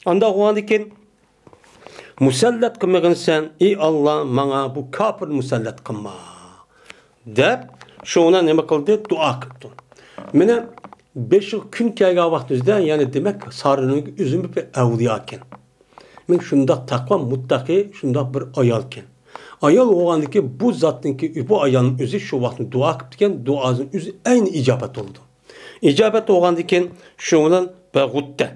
Anda o andiken musallat kılmagın sen ey Allah bana bu kafir musallat kılma deyip şuna ne kıldı dua kıldı. Mene 5 gün kelga vaxtizde yani demek sarının üzümü bir evliyaken. Men şunda takva muttaki şunda bir ayalken. ayol olgandaki bu zatniki bu ayolning o'zi shu vaqtda duo qilib degan duosini o'zi ayni ijobat bo'ldi. İcabet olgandikin şu bilan bag'utda.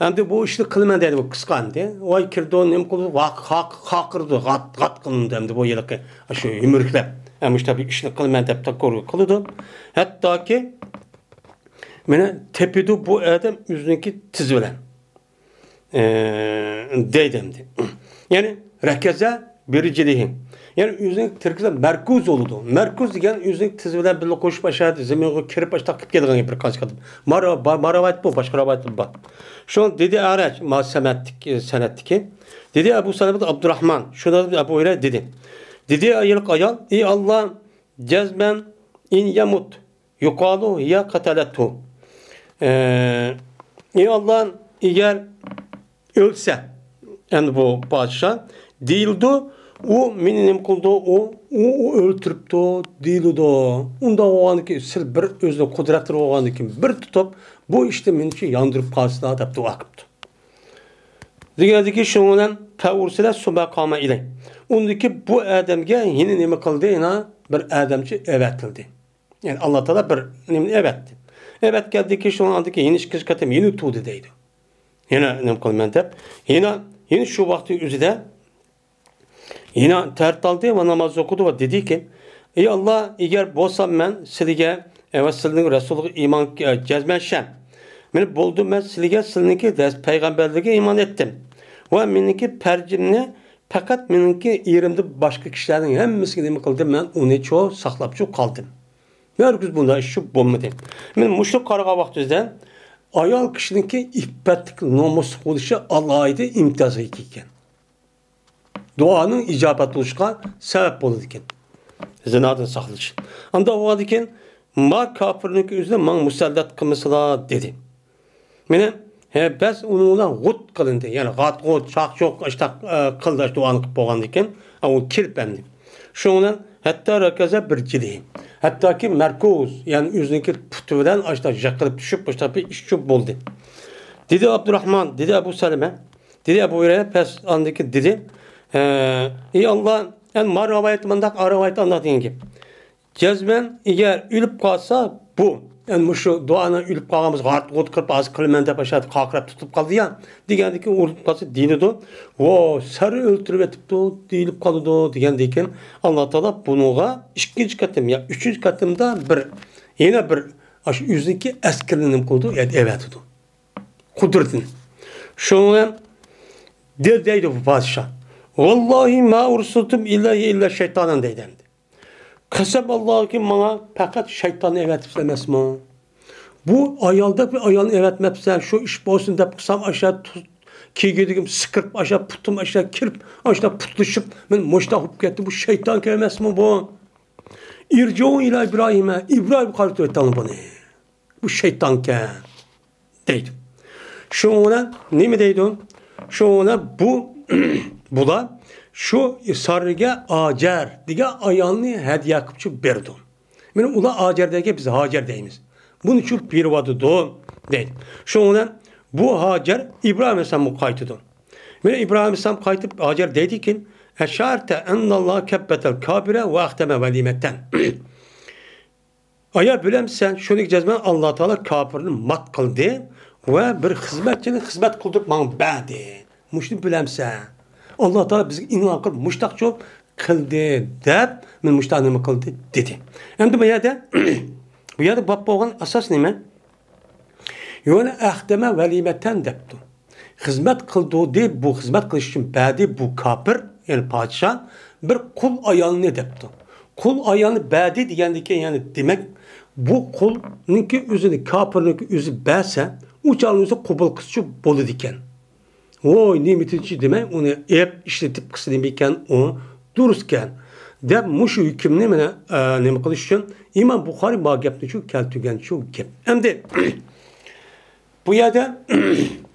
Endi bu ishni qilma dedi bu qisqandi. Voy kirdi, nima qildi? Haqirdi, g'at qilindi endi bu yilqi shu yumurklab. Ham işte bir ishni qilma deb takkor qildi. Hattoki meni tepidi bu adam o'ziniki tiz bilan. Deydimdi. Yani rakaza biriciliğin. Yani özünün Türkçe'de merkuz oldu. Merkuz diyen özünün tizvilen bir koşup aşağıda zemine kirip aşağı takip geldiğini bir kaç kadın. Maravat bu, başka ravat bu. Şu an dedi araç, senettik ki. Dedi Ebu Salam'da Abdurrahman. Şurada Ebu Hureyre dedi. Dedi ayılık ayal, ey Allah cezben in yamut yukalu ya kataletu. Ey Allah eğer ölse, yani bu padişah değildi. O menim kıldı, o öldürüptü, değildi. Onda oğlandı ki, sil bir özüne kudretli oğlandı ki, bir tutup, bu işte meni için yandırıp kalsın da dua kıptı. Dedi ki, şundan tavursiyle suba kama ile. Ondaki bu adamga yine nime kıldı, yine bir adamcı evet kıldı. Yani Allah Teala bir evetti. Evet geldi ki, şundan ki, yine şıkış katım, yine tuğdu deydi. Yine nime kıldı deyip, yine şu vakti üzüde, yine tert aldı ve namaz okudu ve dedi ki ey Allah eğer bolsam ben sizge evet sizin Resulü iman cezmeşem. Beni buldum ben sizge peygamberliğe iman ettim. Ve meniki percimne fakat meniki yerimde başka kişilerin hemisi gibi kıldım ben onu çok saklap çok kaldım. Herkes bunda işi bulmadı. Ben muşluk karga vaktizde ayol kişininki iffetlik namus oluşu Allah'ıydı imtiyazı iken. Duanın icabet oluşuna sebep olur diken. Zinadan saklıç. Anda o diken ma kafirlik üzerine man musallat kılmasıla dedi. Mene bes onunla gut kılındı. Yani gut çak çok işte kıldaş duanı kıp boğan diken. Ama kirp emdi. Şundan hatta rakaza bir cili. Hatta ki merkuz yani üzerindeki putudan işte jakılıp düşüp işte bir iş çok buldu. Dedi Abdurrahman, dedi Ebu Seleme, dedi Ebu Hureyre pes andaki dedi. Ey Allah, yani maravayet mandak aravayet anlatın gibi. Cezben eğer ülüp kalsa bu. Yani şu duana ülüp kalmamız gart kırıp az kılmende başladı kalkırıp tutup kaldı ya. Digendeki ülüp kalsa değildi. O sarı öldürüp etip değilip kaldı digendeki Allah Teala bunuğa ikinci katım ya üçüncü katımda yine bir yüzdeki eskirinim kıldı ya evet oldu. Kudretin. Şundan deydi bu padişah. Vallahi ma ursutum illa şeytanın deydi. Kasab Allah ki bana fakat şeytanı evet istemezmi? Bu ayalda bir ayalını evet mepsen şu iş bolsun da kısam aşağı kiygidim sıkırıp aşağı putum aşağı kirip aşağı putluşup ben moşta hop gitti bu şeytan kelimesi bu? İrciu ila İbrahim'e İbrahim kartı etti bana. Bu şeytan ke deydi. Şu ona ne mi deydi? Şu ona bu da şu sarıga Acer diye ayağını hediye yapıp berdi. Benim ula Acer diye biz Hacer deyimiz. Bunun için bir vadı do deydi. Şu ona bu Hacer İbrahim Aleyhisselam'ı kaytıdı. Benim İbrahim Aleyhisselam kaytıp Hacer dedi ki eşarte ennallah kebbetel kabire ve ahteme velimetten. Aya bilemsen şunu cezmen Allah Teala kafirini mat kıldı ve bir hizmetçinin hizmet kıldırıp bana bədi. Muşni bilemsen. Allah Teala bizi inan kılıp muştak çok kıldı deyip men muştak nime kıldı dedi. Hem de bu yerde bab boğan asas nime? Yani ahdeme velimetten depti. Hizmet kıldığı deyip bu hizmet kılış için bədi bu kafir yani padişah bir kul ayağını depti. Kul ayağını bədi diyendeki yani demek bu kulunki üzünü kafirninki üzü bəse uçağın üzü kubul kısçı bolu diken. Oy nimetici demek onu hep işletip kısa demeyken o dururken de muşu hüküm ne kılış için İmam Bukhari bağ şu keltügen şu gep. Hem de bu yerde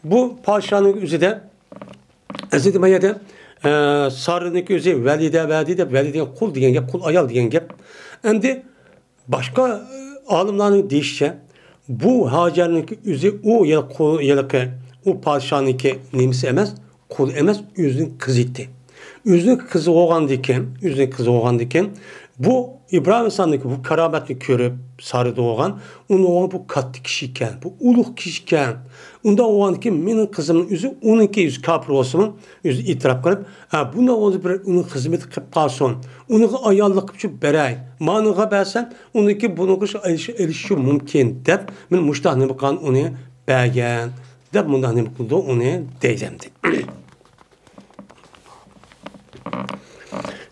bu padişahın üzerinde Hazreti Meyyede sarının üzeri velide kul diyen gep, kul ayal diyen gep. Hem de başka alimlerin deyişçe bu Hacer'in üzeri o ya o padişahın nemisi emez, kul emez, yüzün kızıttı. Üzünün kızı oğandı iken, bu İbrahim Aleyhisselam'daki bu karametini görüp sarıda oğan, onu bu katlı kişi iken, bu uluq kişi iken, onda oğan ki, menin kızımın yüzü, onunki yüzü kapır olsun, yüzü itiraf kılıp, buna oldu bir onun hizmeti kıp kalsın, onu ayarlık kıp berey, manığa bersen, onunki bunu kış erişi mümkün, dep, men muştahını bakan onu bəgən, dep bundan ne bakıldı, onu deylemdi.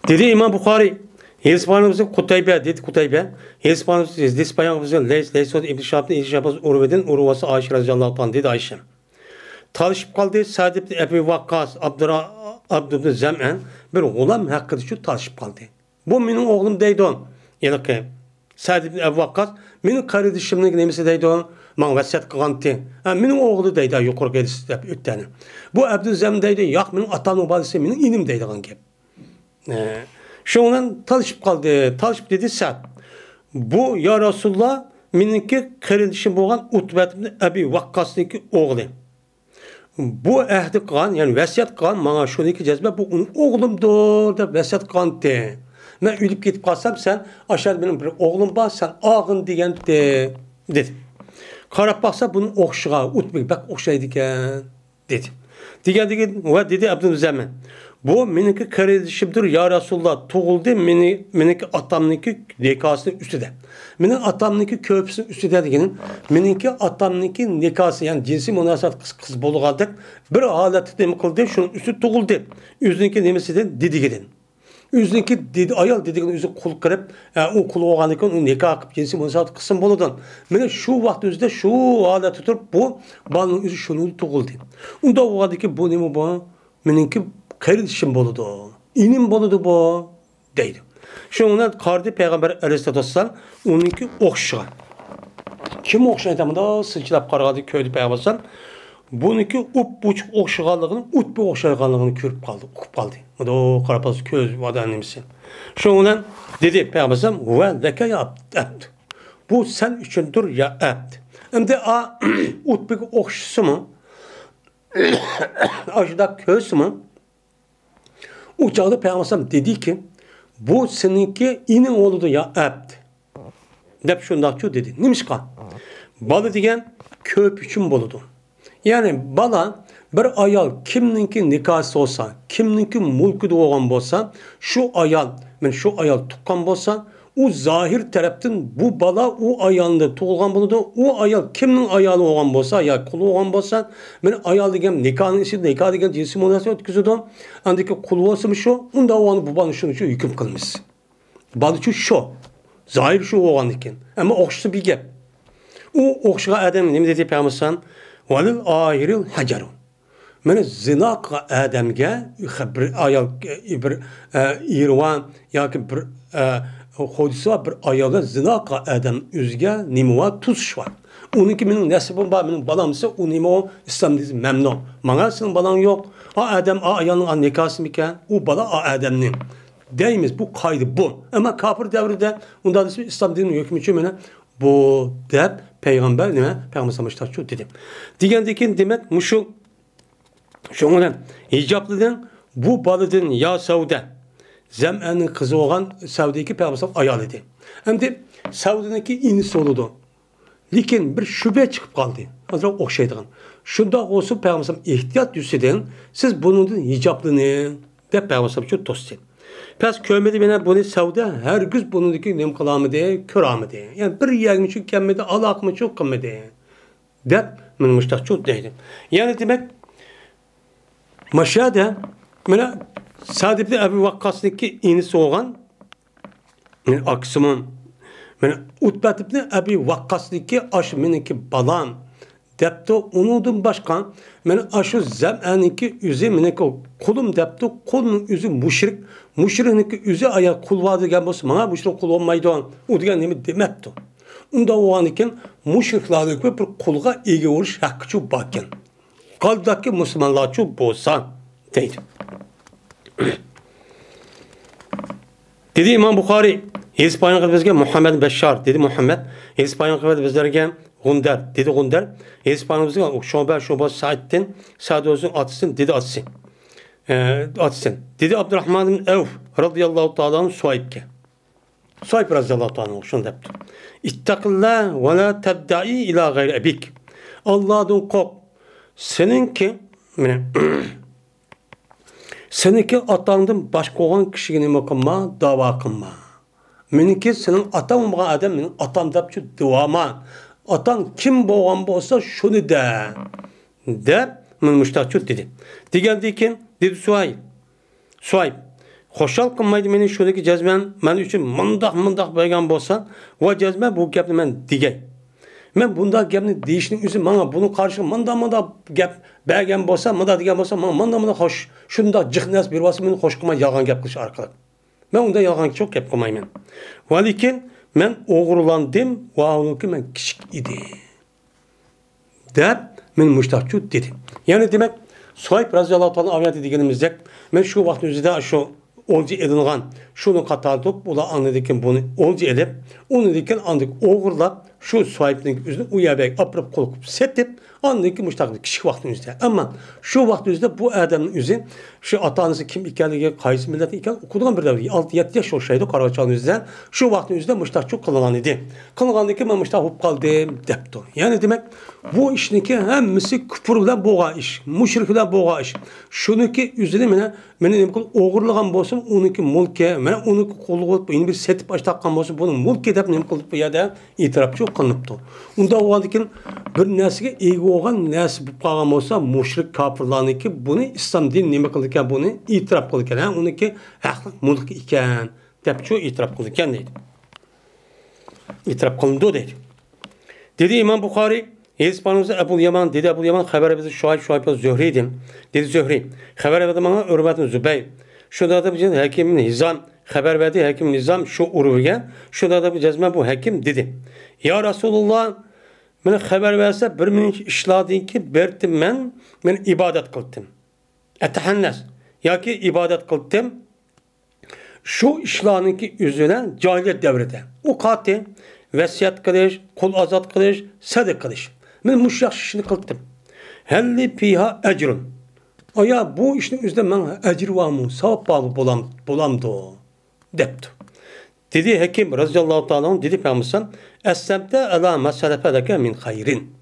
Dedi İmam Bukhari, Helspanımızın Kutaybe, dedi Kutaybe. Helspanımızın Lispanımızın Leysot İbn Şahab'ın İbn Şahab'ın Urve'den Urvası Ayşe radıyallahu anh dedi Ayşe. Talışıp kaldı Sa'd ibn Ebi Vakkas, Abdülhamid Zem'en bir oğlan hakkında şu talışıp kaldı. Bu benim oğlum deydi on. Yani ki Sa'd ibn Ebi Vakkas benim kardeşimnin nemesi deydi on. Man vasiyat qılğantı. Benim oğlu deydi yukarı gelisi deyip ötdəni. Bu Abdülhamid Zem deydi, yok benim atamın babası, benim inim deydi qan gep. Şundan talışıp kaldı. Talışıp dedi Sa'd. Bu ya Resulullah meninki kardeşim olan Utbet ibn Ebi Vakkas'nınki oğlu. Bu ehdi qan, yani vasiyat qan, bana şuniki cezbe bu onun oğlumdur da vasiyat qan de. Ben ölüp gidip kalsam sen aşağı benim bir oğlum var, sen ağın diyen de dedi. Qarab baxsa bunun oxşuğa, Utbek bak oxşaydı iken dedi. Dedi Abdülhamid. Bu meninki kardeşimdir ya Resulullah tuğuldu meninki atamniki nikasının üstüde. Menin atamniki köpüsünün üstüde degenin meninki atamniki nikası yani cinsi münasebet kız boluğadık bir haleti demek kıldı şunun üstü tuğuldu. Üzünki nemesi de dedi gidin. Üzünki dedi ayal dediğin üzü kul kırıp o kulu oğanlıkın o nikah akıp cinsi münasebet kısım boludun. Mene şu vakti üzde şu haleti tutup bu balının üzü şunu tuğuldu. Onda o halde ki bu nemi bu meninki kardeşim boludu. İnim boludu bu deydi. Şundan kardı Peygamber Aleyhisselam onunki oxşayan. Kim oxşayan da sıçrap qarğadı köydü Peygamber. Bununki buçuk oxşağanlığını, utbu oxşağanlığını körüp kaldı, okup kaldı. O da o karapaz köz vadanimisi. Şundan dedi Peygamber ve leke ya abd. Bu sen üçündür ya abd. Hem de utbu oxşısı mı? Aşıda köz mü? Uçağda Peygamber dedi ki bu seninki inin oğludur ya abd. Dep şundakçı dedi. Neymiş kan? Balı degen köp üçün boludu. Yani bala bir ayal kimninki nikası olsa, kimninki mulku doğan bolsa, şu ayal tukkan bolsa, o zahir taraftan bu bala o ayalında tuğulgan boludu. O ayal kimnin ayalı olan bolsa, ya kulu olan bolsa, ben ayal degen nikahın içinde, nikah degen cinsi münasebet ötküzüdüm. Andaki kulu olsa şu, onda o anı bu balı şunu şu hüküm kılmış. Balı şu, zahir şu olan iken. Ama okşusu bir gep. O okşuğa Adem ne dedi Peygamber? Valil ahiril hacerun. Mene zinaqa Ademge bir ayal bir irvan ya ki bir hodisa bir ayala zinaqa Adem üzge nimva tuz var. Onunki benim nesibim var, benim balamsa o nimo İslam dizi memnun. Bana senin balan yok. Adem ayalın nikahı miken o bala Adem'nin. Deyimiz bu kaydı bu. Ama kafir devrinde ondan ismi İslam dininin hükmü için bu dep Peygamber nime? Peygamber samışlar şu dedim. Digendekin demek muşu şundan hicaplıdan bu balıdın ya Saude Zem'enin kızı olan Saude'deki Peygamber ayal idi. Hem de Saude'deki inisi oludu. Lakin bir şüphe çıkıp kaldı. Hazır okşaydıgan. Şunda olsun Peygamber ihtiyat düşseden siz bunun hicaplını dep Peygamber şu tostu. Pes kömedi bana bunu Saude her gün bunundaki nem kalamı diye köramı diye. Yani bir yerin şu kemmedi alak mı çok kemmedi. Dep men müştak deydi. Yani demek maşade mena Sa'd ibn Ebi Vakkas'daki inisi olan aksımın mena Utbet ibn Ebi Vakkas'daki aşminiki balan depti unudum başkan mena aşı zem'aninki üzü meneki kulum depti kulun üzü müşrik müşrininki üzü aya kul vardı gen bolsa bana müşrik kul olmaydı o degen nemi demepti. Unda o an iken müşriklarlık bir kulga ege oluş hakkı bakken. Kalbdaki Müslümanlar çok bolsa deydi. Dedi İmam Bukhari İspanya bizge Muhammed Beşşar dedi Muhammed İspanya bizlerge Gundar dedi Gundar İspanya bizge Şoba Sa'd'den Sa'd özün atısın dedi atısı. Atsen. Dedi Abdurrahman ibn Avf radıyallahu ta'ala Suayb'ke. Suayb radıyallahu ta'ala şunu depti. İttakillah ve la tebda'i ila gayri ebik. Allah'dan kork. Seninki seninki atandın başka olan kişiye nima kılma, dava kılma. Meniki senin atam olmayan adam, menin atam dep şu duama. Atan kim boğan bolsa şunu de. Dep, men müştahçut dedi. Degende kim? Dedi Suayb. Xoşal qılmaydı meni şuradaki cezmen, men üçün mındaq bo'lgan bo'lsa, va cezme bu gapni men degay. Men bunda gapni deyishning o'zi menga buni qarshi mında gap bergan bo'lsa, mında degan bo'lsa, mında xoş, shunda jihnas bervasi meni xoş qilmay yolg'on gap qilish orqali. Men unda yolg'on çok gap qilmayman. Va lekin men o'g'irlandim va uniki men kichik edi. Deb men mushtahchut dedi. Yani demek Suayb razıyallahu ta'ala ayeti deganimizde men shu vaqt o'zida shu olcu edilgan şunu katardık, bula anladıkken bunu olcu edip, onu dikken andık oğurlap, şu Suayb'nin yüzünü uyabek, aprıp kolkup, setip, anladık ki müştakil kişi vaktinizde. Ama şu vaktinizde bu adamın yüzü, şu atanızı kim ikenliğe, kayısı milleti iken okuduğun bir devri, 6-7 yaş olsaydı Karavaçan'ın yüzünden, şu vaktinizde müştakil çok kılınan idi. Kılınan ki ben müştakil hop kaldım, depti. Yani demek, bu işinki hemmisi küfürle boğa iş, müşrikle boğa iş. Şununki yüzüne mene oğurlagan bolsun, onunki mulke, mene onunki kolu olup, yeni bir setip baş takkan bolsun, bunun mulke dep nem kılıp ya da itirafçı kılınıptı. Onda oğandikin bir nesige egi oğan nesi bu kalgan bolsa, müşrik kafirlarınki bunu İslam din neme kılırken bunu itiraf kılırken, onunki haklık mulk iken, dep çoğu itiraf kılırken deydi. İtiraf kılındı deydi. Dedi İmam Bukhari, Yezbanımızda Ebul Yaman, dedi Ebul Yaman, haber verdi Şuayb Zühri'ydim. Dedi Zühri, haber verdi bana Ürvet'in Zübeyir. Şurada da bir hakimin Hizam, haber verdi hakimin Hizam şu uruya, şurada da bir cezme bu hakim dedi. Ya Resulullah, bana haber verse bir min işladın ki bertim men ibadet kıldım. Etehannes, ya ki ibadet kıldım, şu işladın ki üzülen cahiliyet devrede. O kati, vesiyat kılış, kul azat kılış, sadık kılış. Ben müşyak işini kıldım. Helli piha ecrun. Aya bu işin üzerinde ben ecir var mı? Savap bağlı bulamdı o. Depti. Dedi Hekim razıyallahu ta'ala dedi Peygamber essemte ala meselefedeke min hayrin.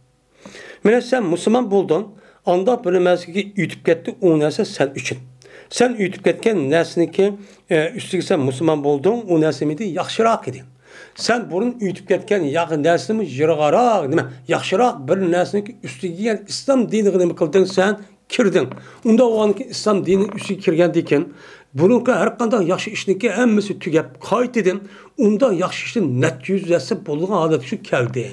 Mene sen Müslüman buldun. Anda bir mezgiki ütüp gitti o nese sen üçün. Sen ütüp ketken nesniki üstüge sen Müslüman buldun o nesimidi yaxşırak edin. Sen bunun ütüp ketken yakın neslimi jırgarak, yaxşırak bir neslini üstüge İslam dinini kıldın sen kirdin. Onda o anki İslam dini üstüge kirgen diken bununki her qanday yaxşı işniki emmisi tügep kayıt edin. Onda yaxşı işin neticesi bulduğun adet şu keldi.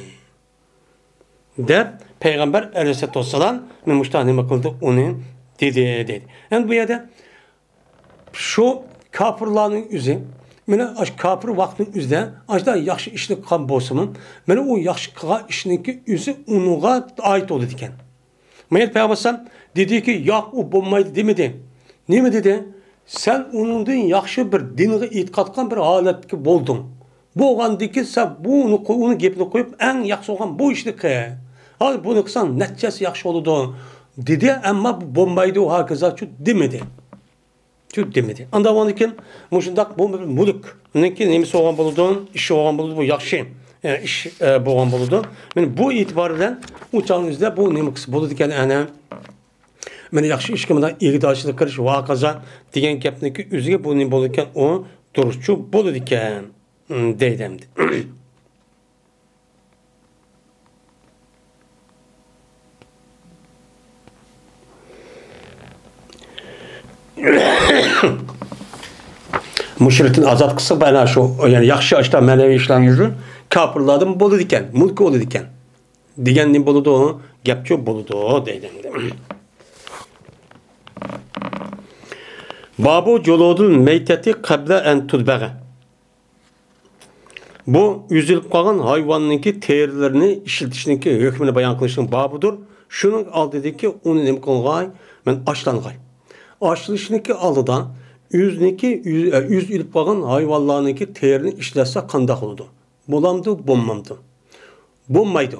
Dep Peygamber aleyhissalatu vesselam müştahine kıldı onu dedi. Yani bu yerde şu kafirlerin yüzü mene kafir vaktin üzerinde ajda yaxşı işlik kan bolsunun mene o yaxşı işniki yüzü onuğa ait oldu diken. Mehmet Peygamber dedi ki yok o bulmaydı demedi. Ne mi dedi? Sen onundan yaxşı bir dinge itikatkan bir haletki boldun. Bu oğandaki sen onu gepini koyup en yaxşı olan bu işlik. Hadi bunu kısan neticesi yaxşı oldu dedi ama bu bombaydı o hakeza şu demedi. Şu demedi. Anda oğandikin muşundak bu muluk. Neki nemisi oğan buludun, işi oğan buludu bu yaxşı. İş boğan buludu. Yani bu itibarıyla uçağınızda bu nemisi buludu diken yani meni yaxşı iş kımında ilgidaşılık kırış vakaza diyen gapniki üzüge bu nem bulurken o duruşçu buludu diken deydemdi. Müşrikin azat kısa bana şu yani yaxşı açta menevi işlerin yüzü kapırladım bolu diken, mulku olu diken. Digenliğin boludu o, gapçı boludu deydemdi. Babu culudul meyteti kable en tudbeğe. Bu üzülüp kalan hayvanınki terilerini işiltişinki hükmünü bayan kılışın babudur. Şunun al dedi ki onu nem kılgay, ben açlangay. Açlışınki aldıdan yüz ilip kalan hayvanlarınki terini işletse kandak oldu. Bulamdı, bulmamdı. Bulmaydı.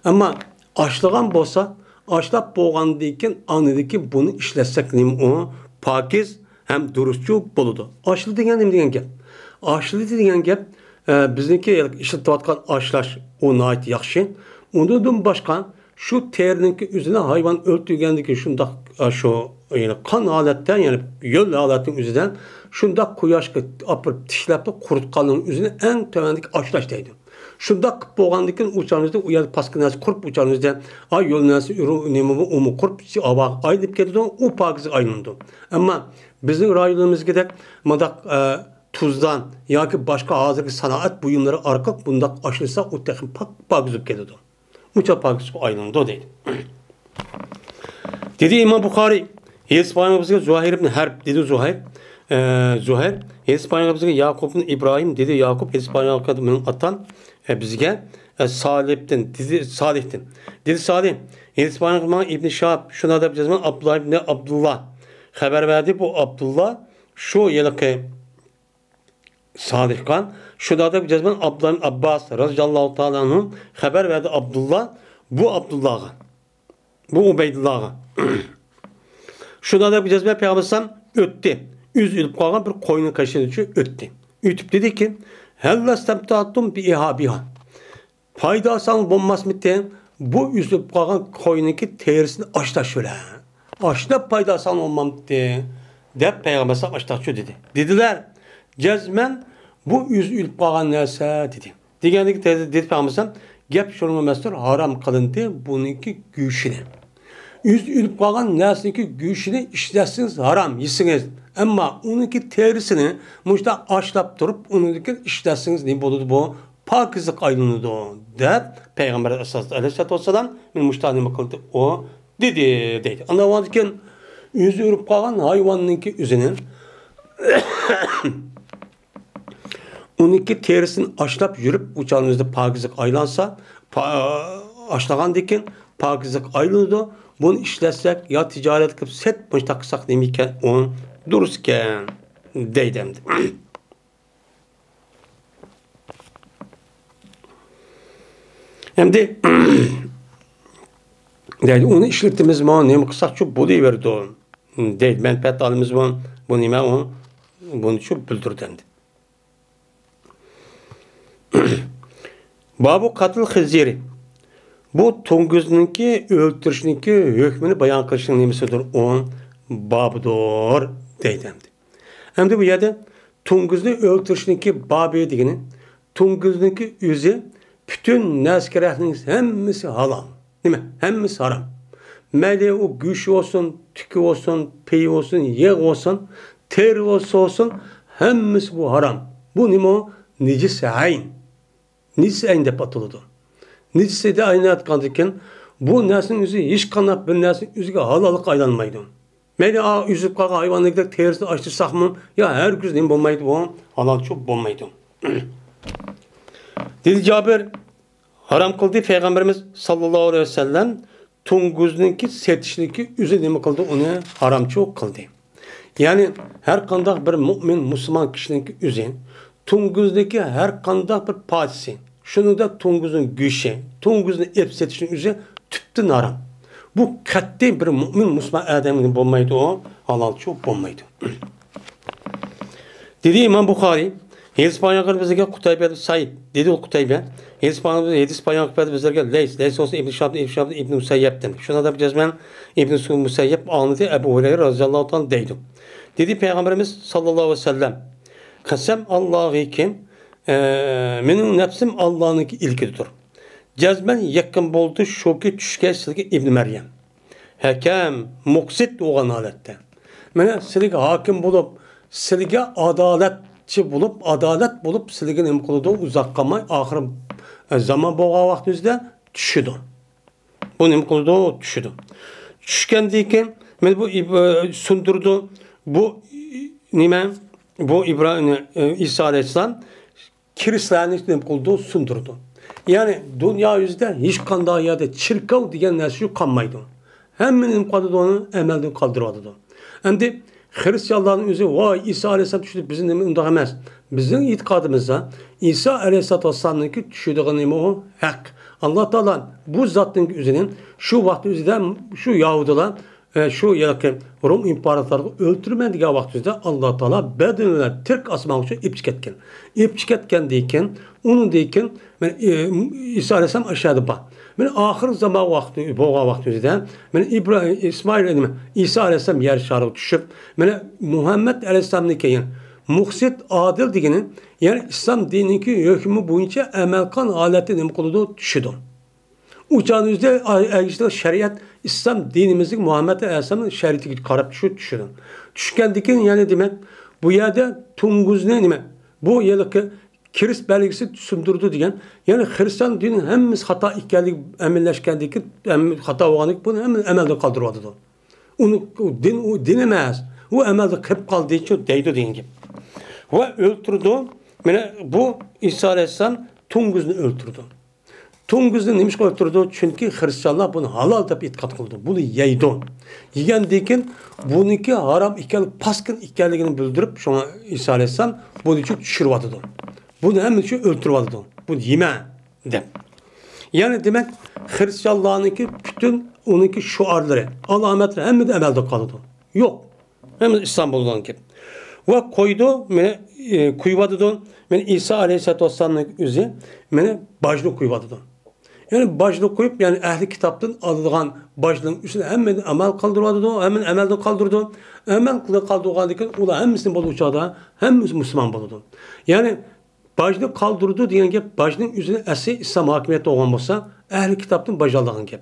Ama açlıgan bolsa, Aşlap boğandan keyin anladiki bunu işletsek nima o pakiz hem durustçu boludu. Aşlı degan nima degan gap? Aşlı degan gap bizniki işletayotgan aşlash o nayt yaxshi. Undan başqa şu terininki üzerine hayvan öldürgendeki şundak şu yani kan aletten yani yol aletin üzerinden şundak kuyaşka apırıp tişlep kurutkanın üzerine en tövendeki aşlaş deydi. Şundak boğandıkın uçağınızda uyarı paskınası kurup uçağınızda ay yol nesi ürünümü umu kurup avak aylıp geldi o pakisi aynındı. Ama bizim rayonumuz gidek madak tuzdan ya ki başka hazırki sanat buyumları arka bundak aşılsa o tekin pakisi geldi. Mucha pakisi aynındı deydi. Dedi İmam Bukhari İspanya'mızda Zuhair ibn Harb dedi Zuhair. Zuhair İspanya'mızda Yakup ibn İbrahim dedi Yakup İspanya'mızın atan bizge Salih'ten dedi Salih'ten. Dedi Salih İspanya'mızda İbn Şahab şuna da bileceğiz Abdullah ibn Abdullah haber verdi bu Abdullah şu yılki Salih kan şuna da bileceğiz Abdullah ibn Abbas radıyallahu ta'ala'nın haber verdi Abdullah bu Abdullah'a bu Ubeydullah'a şuna da bileceğiz Peygamber öttü. Üzülüp kalan bir koyunun kaşığı için öttü. Ütüp dedi ki Hellestemtatum bi ihabiha. Faydasal bulmaz mı diye bu üzülüp kalan koyununki terisini açta şöyle. Açta faydasal olmam diye de Peygamber açta şu dedi. Dediler cezmen bu üzülüp kalan neyse dedi. Diğerindeki dedi Peygamber gep şunu mesur haram kılındı bununki güçüne. Üzülüp kalan nesneki güçünü işlersiniz haram yesiniz. Ama onunki terisini muşta açlap durup onunki işlersiniz ne boludu bu? Pakizlik ayrıldı o. De Peygamber Aleyhisselatü Vesselam muşta ne kıldı o dedi. Anlamadıkken üzülüp kalan hayvanınki üzerinin onunki terisini açlap yürüp uçağınızda pakizlik ayrılansa açlagan diken pakizlik ayrıldı. Bunu işletsek ya ticaret kılıp set boş taksak demeyken on dururken deydemdi. Hem de deydi onu işlettiğimiz zaman ne kısak çok bu deyiverdi o. Deydi ben pet alımız zaman bu nime o bunu çok bildirdendi. Babu katıl hiziri. Bu Tunguz'unki öldürüşünki hükmünü bayan kılışının nemesidir. On babıdır deydemdi. Hem de bu yerde Tunguz'un öldürüşünki babı degeni Tunguz'unki yüzü bütün neskerahının hemmisi halal. Değil mi? Hemmisi haram. Meyde o güç olsun, tükü olsun, peyi olsun, yağ olsun, ter olsun hemmisi bu haram. Bu nime o? Necis ayn. Necis ayn de patılıdır. Necisede aynı atkandıkken bu neslin yüzü hiç kanap bir neslin yüzüge halalık aylanmaydı. Meyde yüzüp kalan hayvanına giderek terisini açtırsak mı? Ya her gün neyim bulmaydı bu? Halal çok bulmaydı. Dedi Cabir haram kıldı Peygamberimiz sallallahu aleyhi ve sellem Tunguz'unki setişindeki yüzü neyim kıldı? Onu haram çok kıldı. Yani her kandak bir mümin, Müslüman kişinin yüzü Tunguz'daki her kandak bir padisi. Şunu da Tunguz'un güçü, Tunguz'un epsetişinin üzeri tüptün haram. Bu katli bir mümin Müslüman adamın bulmaydı o, halal çok bulmaydı. Dedi İmam Bukhari, İspanya'da bizlerge Kutaybe Said, dedi o Kutaybe, İspanya'da İspanya'da bizlerge Leys olsun İbn Şahab, İbn Musayyep'ten. Şuna da bileceğiz ben İbn Musayyep anladı Ebu Hureyre radıyallahu anh deydim. Dedi Peygamberimiz sallallahu aleyhi ve sellem, Kasem Allah'ı kim? Menin nefsim Allah'ınki ilkidir. Cezmen yakın boldu şoki düşke silgi İbn Meryem. Hakem muksit olan halette. Mene silgi hakim bulup silgi adaletçi bulup adalet bulup silgi nemkuludu uzakkamay ahir zaman boğa vaktimizde düşüdü. Bu nemkuludu düşüdü. Düşken deyken men bu sundurdu bu nime bu İbrahim İsa Aleyhisselam Kiristanlık kıldığı sundurdu. Yani dünya yüzünde hiç kandığı yerde çirkav diyen nesli kalmaydı. Hemen onu emelden kaldırmadı. Hem de Hristiyanların yüzü vay İsa Aleyhisselam düşürdü bizim neminde emez. Bizim itikadımızda İsa Aleyhisselam'ın düşürdüğü nemi o hak. Allah Teala bu zatın üzerinin şu vakti üzerinden şu Yahudiler şu yakın Rum imparatorluğu öldürmen diye vaktinde Allah Teala bedenler Türk asman için ipçiketken. İpçiketken deyken onun deyken İsa Aleyhisselam aşağıda bak. Ben ahir zaman vakti boğa vakti üzerinden ben İbrahim İsmail dedim İsa Aleyhisselam yer şarı düşüp ben Muhammed Aleyhisselam'ın keyin muhsit adil diyenin yani İslam dinindeki hükmü boyunca emelkan aleti ne kılıdı düşüdü. Uçağın üzerinde ayrıca şeriat İslam dinimizin Muhammed Aleyhisselam'ın şeriatı karab düşüdü. Düşkendeki yani demek bu yerde tunguz ne demek? Bu yerdeki Kirist belgesi sündürdü diyen yani Hristiyan dinin hemiz hata ikkenlik emelleşkendeki hata olanlık bunu hemen emelde kaldırıyordu. Onu din emez. O emelde hep kaldığı için deydi diyen gibi. Ve öldürdü. Yani bu İsa Aleyhisselam Tunguz'unu öldürdü. Tunguz'unu neymiş öldürdü? Çünkü Hristiyanlar bunu halal deyip itikat kıldı. Bunu yeydi. Yiyen deyken bununki haram ikkenlik, paskın ikkenligini bildirip şuna İsa Aleyhisselam bunu için düşürüyordu. Bunu hemen için öldürüyordu. Bunu yeme de. Yani demek Hristiyanlarınki bütün onunki şuarları, alametleri hem de emelde kaldı. Yok. Hem İstanbul'dan ki. Ve koydu, kuyvadı İsa Aleyhisselatü Vesselam'ın üzü, bacılık kuyvadı. Yani bacılık koyup, yani ehli kitaptan alınan bacılığın üstüne hemen emel kaldırdı, hemen emelden kaldırdı. Emel kaldırdığı ola hem Müslüman bolu uçağda, hem Müslüman boludu. Yani bacılık kaldırdı diyen ki, bacılığın üzerine esir İslam hakimiyeti olan olsa, ehli kitaptan bacılığın ki.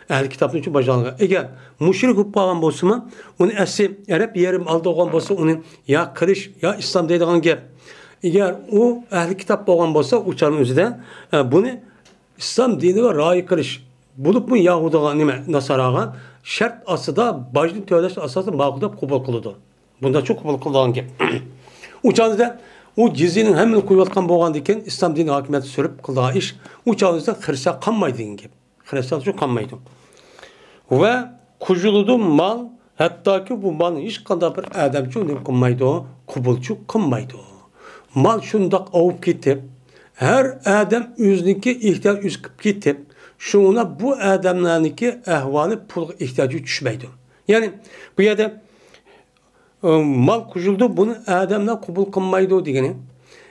Ehli kitapın için bacılığın. Eğer müşrik hukuk olan olsa, onu esir, Arap yerim aldı olan olsa, onun ya kırış, ya İslam dediğin ki, eğer o ehli kitap olan olsa, uçağın üzerinde, bunu İslam dini ve rayı kırış. Bulup mu Yahudi'ga, Nasara'ga, şart asıda, bacılık teorisi asası makulda kubul kılıdı. Bunda çok kubul kılıdan ki. Uçağınızda, o cizinin hemen kuyvatkan boğan diken İslam dini hakimiyeti sürüp kıldığı iş uçağınızda Hristiyan kanmaydı gibi. Hristiyan çok kanmaydı. Ve kujuludu mal hatta ki bu malın hiç kadar bir adamcı ne kanmaydı o kubulcu kanmaydı. Mal şundak avup gitip her adam üzünki ihtiyaç üzküp gitip şuna bu adamlarınki ehvali pul ihtiyacı düşmeydi. Yani bu yerde mal kujuldu bunu adamlar kubul kılmaydı degeni.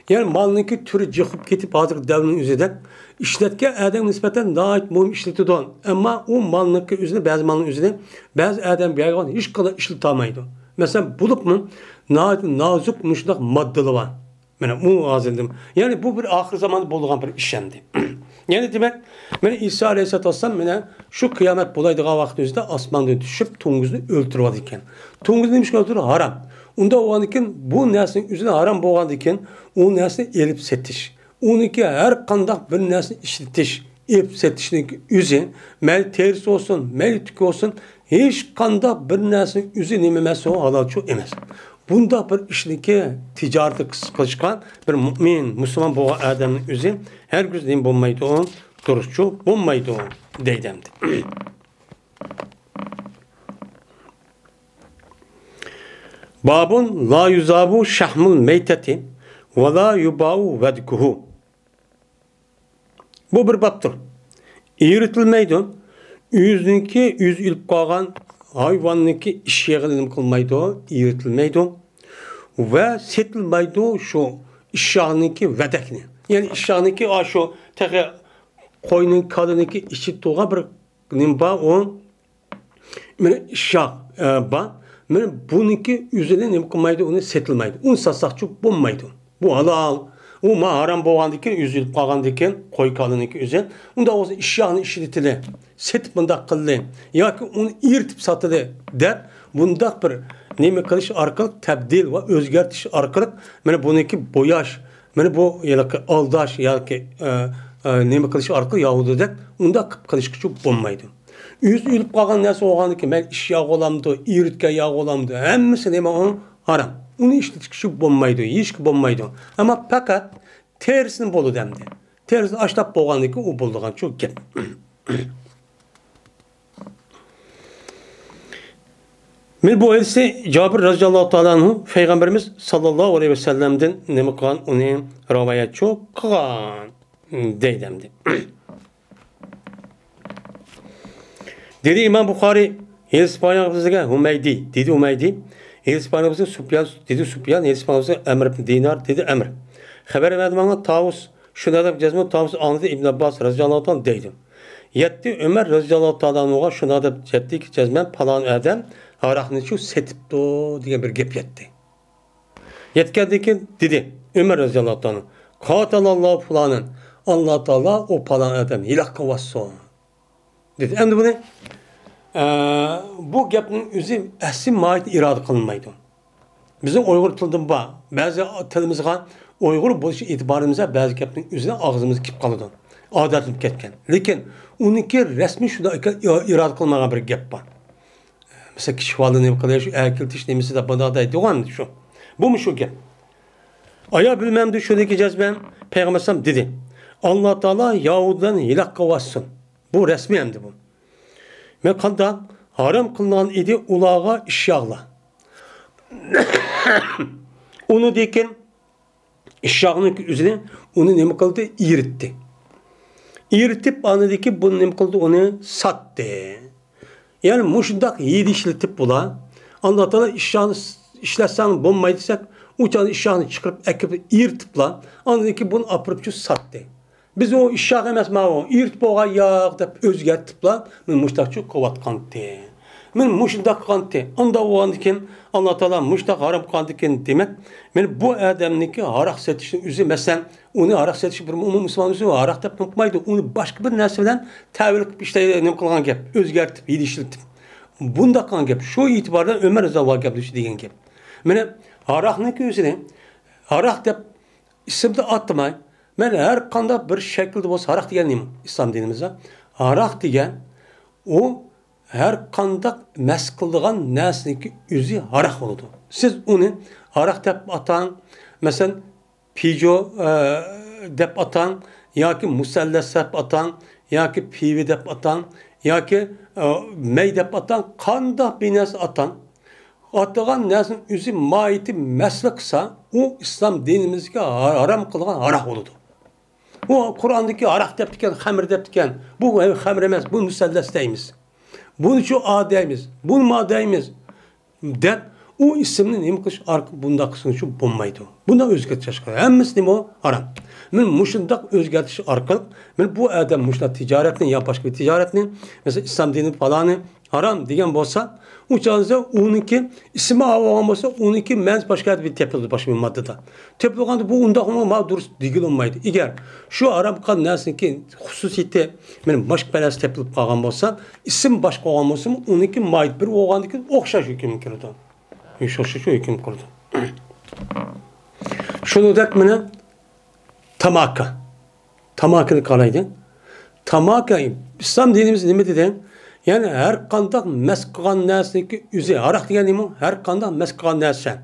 Yani malınki türü çıkıp gitip hazır devrin üzerinde işletke adam nispeten daha mühim işletiyordu. Ama o malınki üzerinde bazı malın üzerinde bazı adam bir hayvan hiç kadar işletemeydi. Mesela bulup mu nazik müştak maddeleri var. Yani bu azildim. Yani bu bir ahir zamanı bulduğum bir işendi. Yani demek İsa Aleyhisselatü Vesselam şu kıyamet bulaydığı vaktimizde asmanda düşüp Tunguz'u öldürüyordu iken. Tunguz demiş ki öldürü haram. Onda o iken bu neslin üzerine haram boğan iken o neslin elip setiş. Onunki her kandak bir neslin işletiş. Elip setişinin üzerine mel terisi olsun, mel tükü olsun hiç kandak bir neslin üzerine ememesi o halal çok emez. Bunda bir işliki ticareti kılışkan bir mümin, Müslüman boğa adamın üzerine her güzdeyin bulmaydı o, duruşçu bulmaydı o deydemdi. Babun la yuzabu şahmul meyteti ve la yubau vedkuhu. Bu bir babdır. İğritilmeydi. Yüzünki yüz ilip kalgan hayvanınki iş yeğilim kılmaydı o, İğritilmeydi. Ve setilmeydi şu iş yağınınki vedekini. Yani iş yağınınki şu teki koyunun kadınınki işi tuğa bir nimba o iş yağ ba. Bununki üzerine ne kılmaydı onu setilmeydi. Onu satsak çok bulmaydı. Bu halal. O ma haram boğan diken üzülüp kalgan diken koy kadınınki üzerine. Onda o iş yağını işletili. Setip bunda kıldı. Ya ki onu irtip satılı der. Bunda bir neyme kılış arkalık tebdil ve özgertiş arkalık. Bununki boyaş. Bu aldaş ya ki neyme kılış arkalık Yahudi der. Onda kılış küçük bulmaydı. Yüz ülüp kalgan neyse oğanı ki ben iş yağı olamdı, iritke yağı olamdı. Hemmisi neyme onun haram. Onu işletiş küçük bulmaydı, hiç bulmaydı. Ama fakat tersini bolu demdi. Tersini açlap boğanı ki o bulduğun çok gep. Bu ise Cabir radıyallahu ta'ala anhu Peygamberimiz sallallahu aleyhi ve sellem'den ne mıkan onu rivayet çok kan deydemdi. Dedi İmam Bukhari, hadis payg'ambarimizga Humaydi, dedi Humaydi. Hadis payg'ambarimizga Sufyan, dedi Sufyan, hadis payg'ambarimizga Amr ibn Dinar, dedi Amr. Haber verdi bana Tavus, şuna da cezmi Tavus anladı İbn Abbas radıyallahu anh deydi. Yetti Ömer radıyallahu anh'a şuna da yetti ki cezmen falan adam araqni şu setipti degan bir gap yetti. Yetkendeki ki dedi Ömer radıyallahu anh Katalallahu falanın Allah Teala o falan adam ilah kavasson dedi. Endi bunu bu gapning o'zi asli mayit irada qilinmaydi. Bizim Uyghur tilida bor. Ba'zi tilimizga Uyghur bo'lishi e'tiborimizga ba'zi gapning o'zini og'zimizga kelib qoladi. Odatlanib ketgan. Lekin uniki rasmiy shunda irada qilmagan bir gap bor. Mesela kishi valini qilish, akiltish nemisida bunda deydigan shu. Bu shu gap. Aya bilmemdi şuradaki cezbem Peygamber dedi. Allah Teala Yahudi'den ilah kavasın. Bu resmi emdi bu. Mekanda haram kılınan idi ulağa işyağla. Onu deyken işyağının üzerine onu ne kıldı? İğritti. İğritip anladı ki bunu ne kıldı? Onu sattı. Yani muşundak yedi işletip bula. Allah Teala işyağını işletsen bombaydıysak uçağın işyağını çıkarıp ekip İğritip la. Anladı ki bunu apırıp sattı. Biz o işyaq emas o İğritip oğa yağ dep özgertip la. Men muştakçı kovatkandı. Men muşundak kandı. Onda o andiken Allah Teala muştak haram kandıken demek. Men bu adamniki haraq setişin üzü mesela onu haraq setişi bir Müslüman üzü haraq dep tutmaydı. Onu başka bir narsa bilen tavil qilib işte ne kılgan gap özgertip yedişiltip. Bunda kan gap şu itibardan Ömer Zavval gaplışı degan gap. Men haraqniki özüne haraq dep isimde atmay. Men her kanda bir şekilde olsa haraq degan nima? İslam dinimizde haraq degan o her kanda mes kıldıgan nesniki üzü haraq oldu. Siz onu haraq dep atan, mesela pijo dep atan, ya ki musallas dep atan, ya ki pivi dep atan, ya ki mey dep atan, kanda bir nes atan. Atılgan nesnin üzü maiti mesleksa o İslam dinimizde haram kılgan haraq oldu. O Kur'an'daki haraq dep diken, hamir dep diken, bu hamir emez, bu musallas deymiz. Bunu şu adayımız, bunu madayımız dep o isimli neyim kış bunda kısın şu bulmaydı. Bunda özgürtüş çıkıyor. Hemmesi neyim o? Haram. Men muşundak özgürtüş arkalık, men bu adam muşundak ticaretini ya başka bir ticaretini, mesela İslam dini falanı haram diyen bolsa, uçağınızda onunki ismi avagan bolsa, onunki mens başka bir tepildi başka bir maddede. Tepilganda bu unda ama durus digil olmaydı. Eğer şu haram kan nersin ki hususiyeti benim başka belası tepilip kalgan bolsa, isim başka olan bolsa, onunki mayit bir oğandaki okşaş hüküm kirdi. Şu hüküm kurdu. Şunu dek mene tamaka. Tamakını kalaydı. Tamaka İslam dinimiz ne dedi? Yani her kandak mes kılgan nesneki üzü. Haraq degan nima? Her kandak mes kılgan nesne.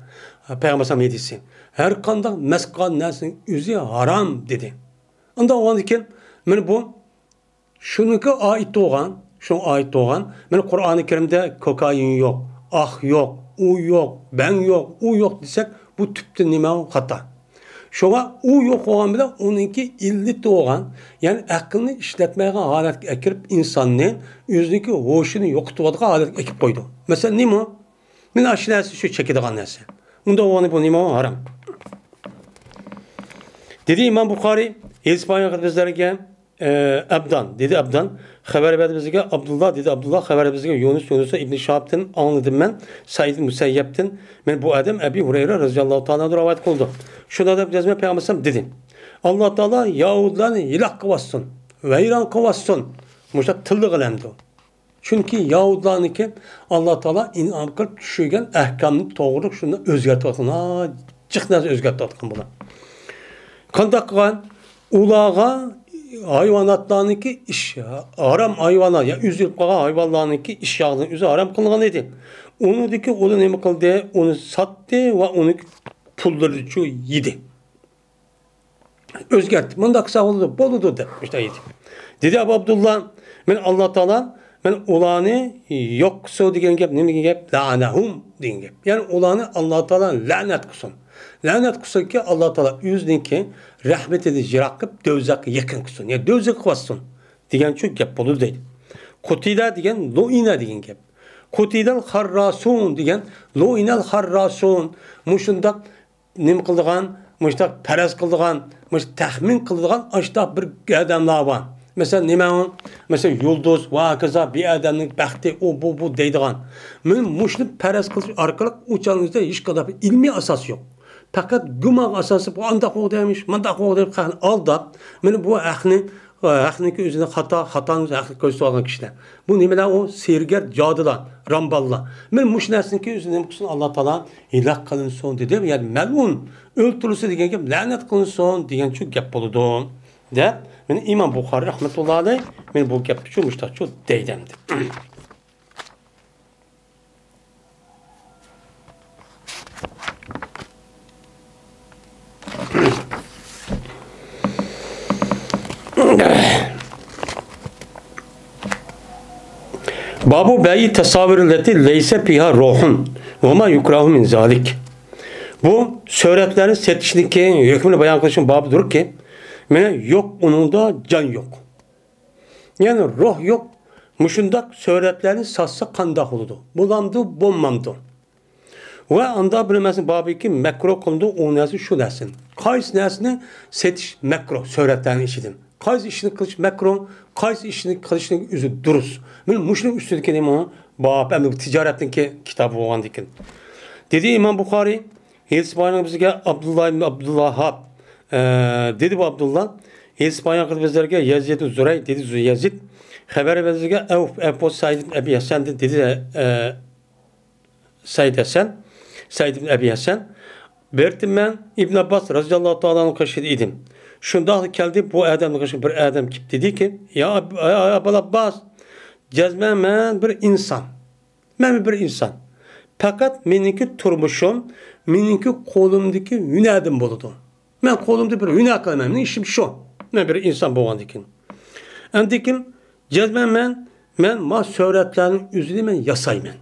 Peygamber sallallahu aleyhi her kandak mes kılgan nesnenin üzü haram dedi. Onda o andiken men bu şununki ait olgan, şuna ait olgan. Men Kur'an-ı Kerim'de kokain yok, ah yok, u yok, ben yok, u yok desek bu tüpte nima hata. Şoğa u yok olan bile onunki illit olgan, yani aklını işletmeye halet ekirip insanın yüzündeki hoşunu yokutuvadığı halet ekip koydu. Mesela nima? Men aşinası şu çekidiğen nesi. Bunda olanı bu nima haram. Dedi İmam Bukhari, İspanya bizlerge Abdan, dedi Abdan, haber verdi bizge Abdullah, dedi Abdullah, haber bizge Yunus'a İbn Şahab'tan anladım ben, Said Musayyeb'ten, ben bu adam Ebi Hureyre radıyallahu ta'ala rivayet kıldı. Şurada da cezme Peygamber dedi. Allah Teala Yahudilerini ilah kıvassın, veyran kıvassın. Muşta tıllı kılemdi o. Çünkü Yahudilerini Allah Teala inam kılıp düşürgen ehkamını doğruluk şunu özgertip atın. Çıknaz özgertip atın buna. Kandak kılan ulağa hayvanatlarınki iş haram hayvanlar ya üzülüp kalan hayvanlarınki iş yağının üzü haram kılgan idi. Onu dedi ki onu ne kıldı? Onu sattı ve onu pulları yedi. Özgertti. Bunda kısa oldu. Boludu da. İşte yedi. Dedi Ebu Abdullah ben Allah Teala ben olanı yoksa diyen gap ne diyen gap? La'nehum diyen gap. Yani olanı Allah Teala lanet kılsın. Lanet kılsın ki Allah Teala yüzünki rahmet edici rakıp dövzak yakın kılsın. Yani dövzak kılsın. Diyen çok gap bolu değil. Kutida degan lo'ina degan gap. Kutidal harrasun degan lo'inal harrasun mushundaq nim qildigan, mushtaq paraz qildigan, mush taxmin qildigan ashtaq bir odamlar bor. Mesela nima? Mesela yulduz va kaza bir odamning baxti o bu deydigan. Men mushni paraz qilish orqali o'chaningizda hech qanday ilmiy asos yo'q. Faqat gumon asosi bu anda qo'ydamish, manda qo'ydib aldab, meni bu Haqniki o'zini xatoni haqni ko'rsatgan kishilar. Bu nimalar o sergar jodilar, ramballar. Men mush narsaniki o'zini nima qilsin Alloh taolo iloq qilinsin dedi. Ya'ni mal'un o'ltirilsa degan gap la'nat qilinsin degan shu gap bo'ladi. De men İmam Buxoriy rahmatullohi alayh men bu gapni shu mushtaqchu deydim deb. Babu beyi tasavvürleti leyse piha ruhun ve ma yukrahu min zalik. Bu suretlerin setişindeki hükmünü bayan kılışın babıdır ki yok onun da can yok. Yani ruh yok. Muşundak suretlerin satsa kandak oldu. Bulandı, bulmandı. Ve anda bilemezsin babı ki mekro konuda o nesi şu dersin. Kays nesini setiş mekro suretlerin işidin. Kays işini kılıç mekro, kays işini kılıçın yüzü duruz. Ben muşun üstündeki neyim o? Bab, hem de ticaretteki kitabı olan dikin. Dedi İmam Bukhari, Hadis bayanı bizge Abdullah ibn Abdullah dedi bu Abdullah. Hadis bayanı bizlerge Yazid-i Zürey dedi Yazid. Haber bizlerge Ebu Said ibn Ebi Hasan dedi Said Hasan. Said ibn Ebi Hasan. Bertim ben İbn Abbas radıyallahu ta'ala'nın kaşıdı idim. Şunda geldi bu adamın kaşı bir adam kip dedi ki ya Ebu Abbas cezmen ben bir insan. Ben bir insan. Fakat meniki turmuşum, meniki kolumdaki yünadım buludu. Ben kolumda bir yuna kılmam. İşim şu. Ben bir insan boğandikin. Andikim cezmen ben ma suretlerin üzerine men yasaymen.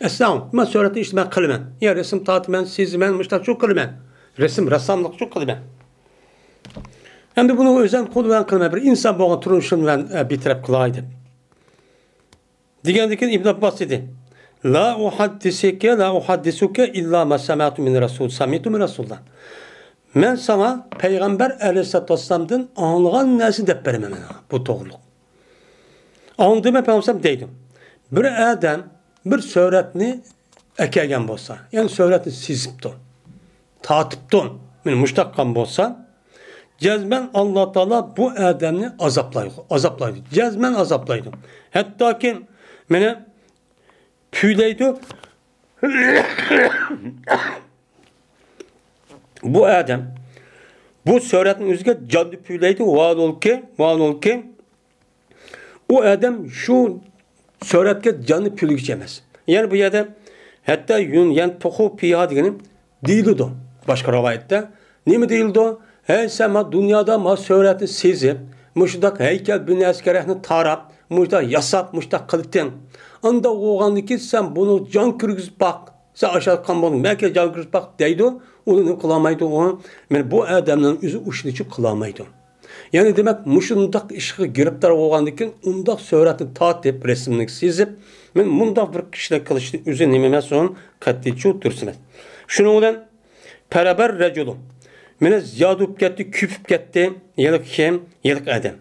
Esnaf, ma sureti işte ben kılmen. Ya resim tatmen, sizmen, müştak çok kılmen. Resim, ressamlık çok kılmen. Hem de bunu özen kolu ben kılmen. Bir insan boğan turmuşum ben bitirip kılaydım. Digendikin İbn Abbas dedi. La uhaddisuke illa ma sami'tu min Rasul. Sami'tu min Rasul'dan. Men sana Peygamber Aleyhisselatü Vesselam'dan anlayan nesi dep veremem bu doğruluk. Anladığıma Peygamber deydim. Bir adam bir suretini ekegen bolsa, yani suretini sizipton, tatıpton, yani müştakkan bolsa, cezmen Allah Teala bu adamını azaplaydı. Cezmen azaplaydı. Hatta ki mene püyleydi. Bu adam bu suretin üzerine canlı püyleydi. Vaad ol ki o adam şu suretke canlı pülü geçemez. Yani bu yerde hatta yani tohu piya diyelim değildi o. Başka rivayette. Ne mi değildi o? Hey sen dünyada ma sureti sezip muşdak heykel bünyası kerehni tarap muşdak yasap muşdak kılıttın. Anda oğandı ki sen bunu can kırgız bak. Sen aşağı kan bunu belki can kırgız bak deydi. Onu kılamaydı onu. Yani bu adamın yüzü uçun için kılamaydı. Yani demek muşundak işe giriptar oğandıkken undak suretini tatip resimlik sizip men mundak bir kişiyle kılıçtı üzerine nimeme son katliçu dursunuz. Şunu olan beraber reculum. Mene ziyadup gitti, küpüp gitti. Yelik kim? Yelik adam.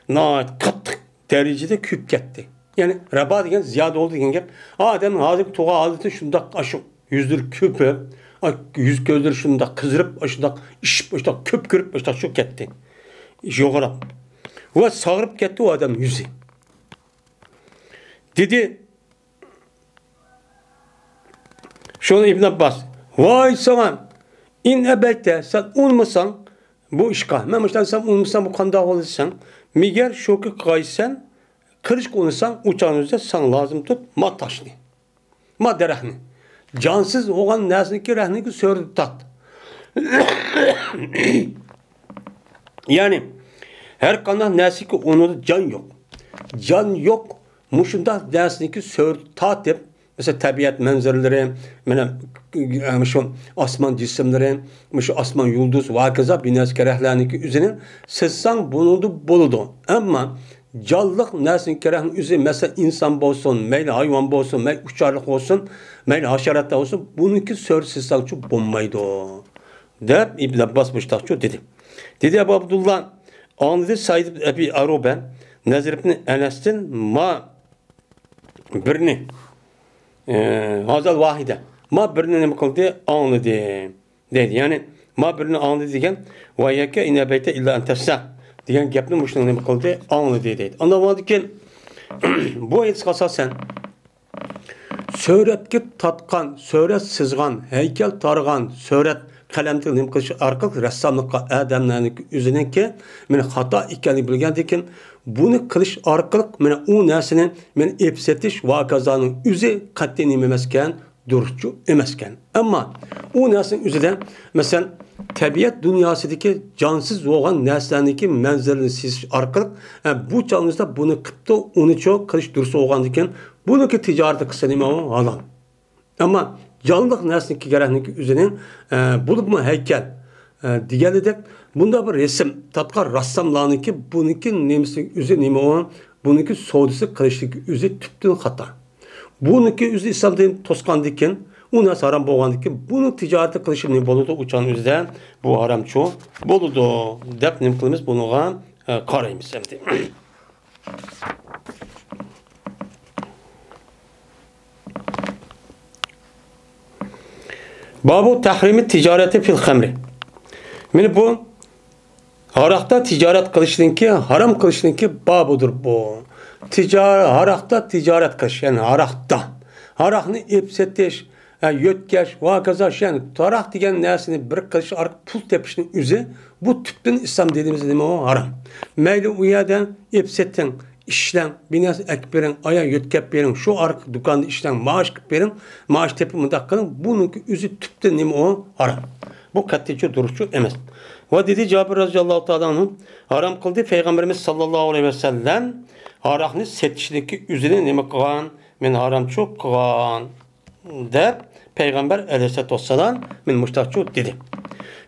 Naat kattık derecede küp gitti. Yani reba degen ziyade oldu degen gap. Adamın hazır tuğa aldı şundak aşık yüzdür küpü. Yüz gözleri şundak kızdırıp şundak işip şundak küp kırıp şundak şu gitti. Yoğurap. Ve sağırıp gitti o adam yüzü. Dedi şunu İbn Abbas vay sana in ebette sen olmasan bu işka. Ben işte sen olmasan bu kanda olursan miger şoku kaysan kırış konuşsan uçağınızda sen lazım tut ma taşni. Ma derehni. Cansız olan nesniki rehni sördü tat. Yani her kandan nesniki onu can yok. Can yok. Muşunda nesniki sördü tat hep. Mesela tabiat manzaraları, şu asman cisimleri, şu asman yıldız, vakaza binas kerehlaniki üzerine sessan bunu buludu. Ama canlıq nəsin kerəhin üzü, məsələn, insan olsun, meyli hayvan olsun, meyli uçarlıq olsun, meyli haşeratlar olsun, bununki sörsizsakçı bulmaydı o. Deyip İbn Abbas müştakçı dedi. Dedi Ebu Abdullah, anladı Said Ebi Aruben, Nezir ibn Enes'tin ma birini, hazal vahide, ma birini ne kıldı, anladı. Dedi. Yani ma birini anladı diyken, ve yeke inebeyte illa entessa. Diyen gapni muştun ne kıldı, anladı dedi. Anlamadı ki, bu ayet kasasen, söhretki tatkan, söhret sızgan, heykel targan, söhret kalemde nima qilish orqali rassomlikqa odamlarning o'ziniki meni xato ekanligini bilgandan keyin buni qilish orqali mana u narsani men epsetish va kazoning o'zi qat'iy nima emas ekan, durustchu emas ekan. Ammo u narsaning o'zidan masalan tabiat dunyosidagi jonsiz bo'lgan narsalarniki manzilini sezish orqali bu jonimizda buni qilibdi, uni cho'q qilish durust bo'lgandan keyin buniki tijorat qilsa nima halol. Ammo canlılık nesniki gerekniki üzerinin bulupma heykel diğerledek bunda bir resim tatkar rassamlarınki bununki nemisi üzeri nemi olan bununki soğudusu kılıçlık üzeri tüptün hata. Bununki üzeri İslam'da toskan diken ona haram boğan diken bunu ticareti kılıçlık nemi boludu uçan üzerinde bu haram çoğu boludu. Dep nemi kılımız bunu karaymış hem de. Babu tahrimi ticareti fil hamri. Yani bu harakta ticaret kılışınki haram kılışınki babudur bu. Harakta ticaret kılış yani harakta. Harakni epsetiş, yötkeş, vakazaş yani tarak diyen nesini bir kılış ark pul tepişinin üzü bu tüpten İslam dediğimiz değil mi o haram. Meyli uyadan epsetten işlem, binası ekberin, aya yötkep verin, şu arka dükkanı işlem, maaş verin, maaş tepimi dakikinin, bununki üzü tüpte neymi o haram. Bu katliçi duruşçu emez. Ve dedi Cabir radıyallahu ta'ala haram kıldı Peygamberimiz sallallahu aleyhi ve sellem harakni setişindeki üzerine neymi kılan, men haram çok kılan der Peygamber aleyhissalatü vesselam men müştakçu dedi.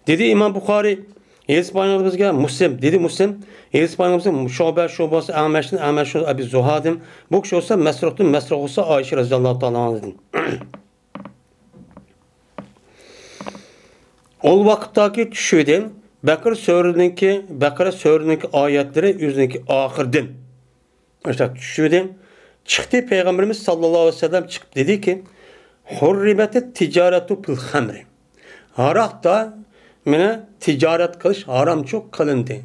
Dedi İmam Bukhari İspanyolumuzga Muslim dedi Muslim İspanyolumuzun şubası Ahmeş'in Abi Zuhadim bu kişi olsa Mesruh olsa Ayşe radıyallahu ta'ala dedim. O vakittaki düşüydüm Bakara Suresi'ndeki ayetleri yüzündeki ahirden. İşte düşüydüm. Çıktı Peygamberimiz sallallahu aleyhi ve sellem çıkıp dedi ki hurribete ticaretu fil hamri. Harakta mene ticaret kılış haram çok kılındı.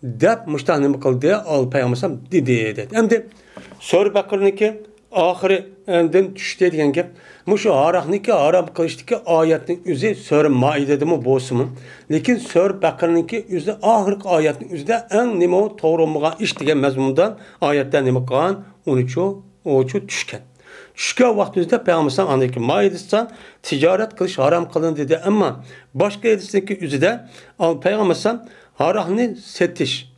Dep müştahını kıldı al Peygamberim dedi. Hem de Sur Bakar'nınki ahirinden düştü diyen gep. Muşu harakniki haram kılıştaki ayetin üzü Sur Maide'de mi bozumu. Lakin Sur Bakar'nınki üzü ahirki ayetin üzüde en nimo doğrumuğa iş diyen mezmundan ayetten nimo kalan onu düşken. Düşken vaktimizde Peygamberim andaki Maide'den ticaret kılış haram kılın dedi ama başka edisindeki üzüde Peygamberim harakni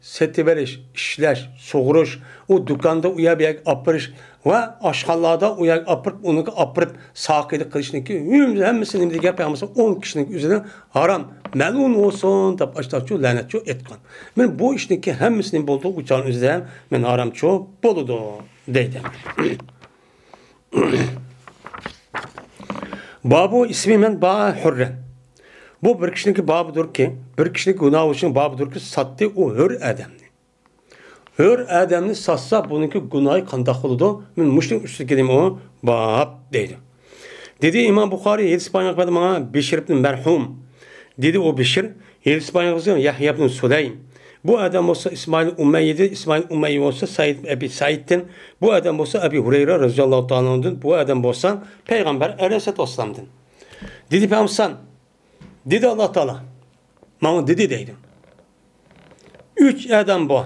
setiveriş, işleş, soğuruş, o dükkanda uyabiyak apırış ve aşhallarda uyak apırıp onu apırıp sakıydı kılışındaki hemmisinin de Peygamberim 10 kişinin üzerine haram melun olsun da başta lanet çok etkan. Ben bu işteki hemmisinin bulduğu uçağın üzerine ben haram çok boludu deydim. Babu ismi men ba'a hürren. Bu bir kişinin babıdır ki, bir kişinin günahı için babıdır ki sattı o hür adamını. Hür adamını satsa bununki günahı kandak oldu. Ben müşrik üstü geleyim o bab deydi. Dedi İmam Bukhari, İspanyol kadın bana Beşir ibn Merhum. Dedi o Beşir, İspanyol kızı Yahya ibn Süleym. Bu adam olsa İsmail Umeyye'dir. İsmail Umeyye olsa Said Ebi Said'den. Bu adam olsa Ebi Hureyre radıyallahu ta'ala'nın. Bu adam olsa Peygamber aleyhissalatü vesselam'dın. Dedi Peygamber dedi Allah Teala. Bana dedi deydim. 3 adam bu.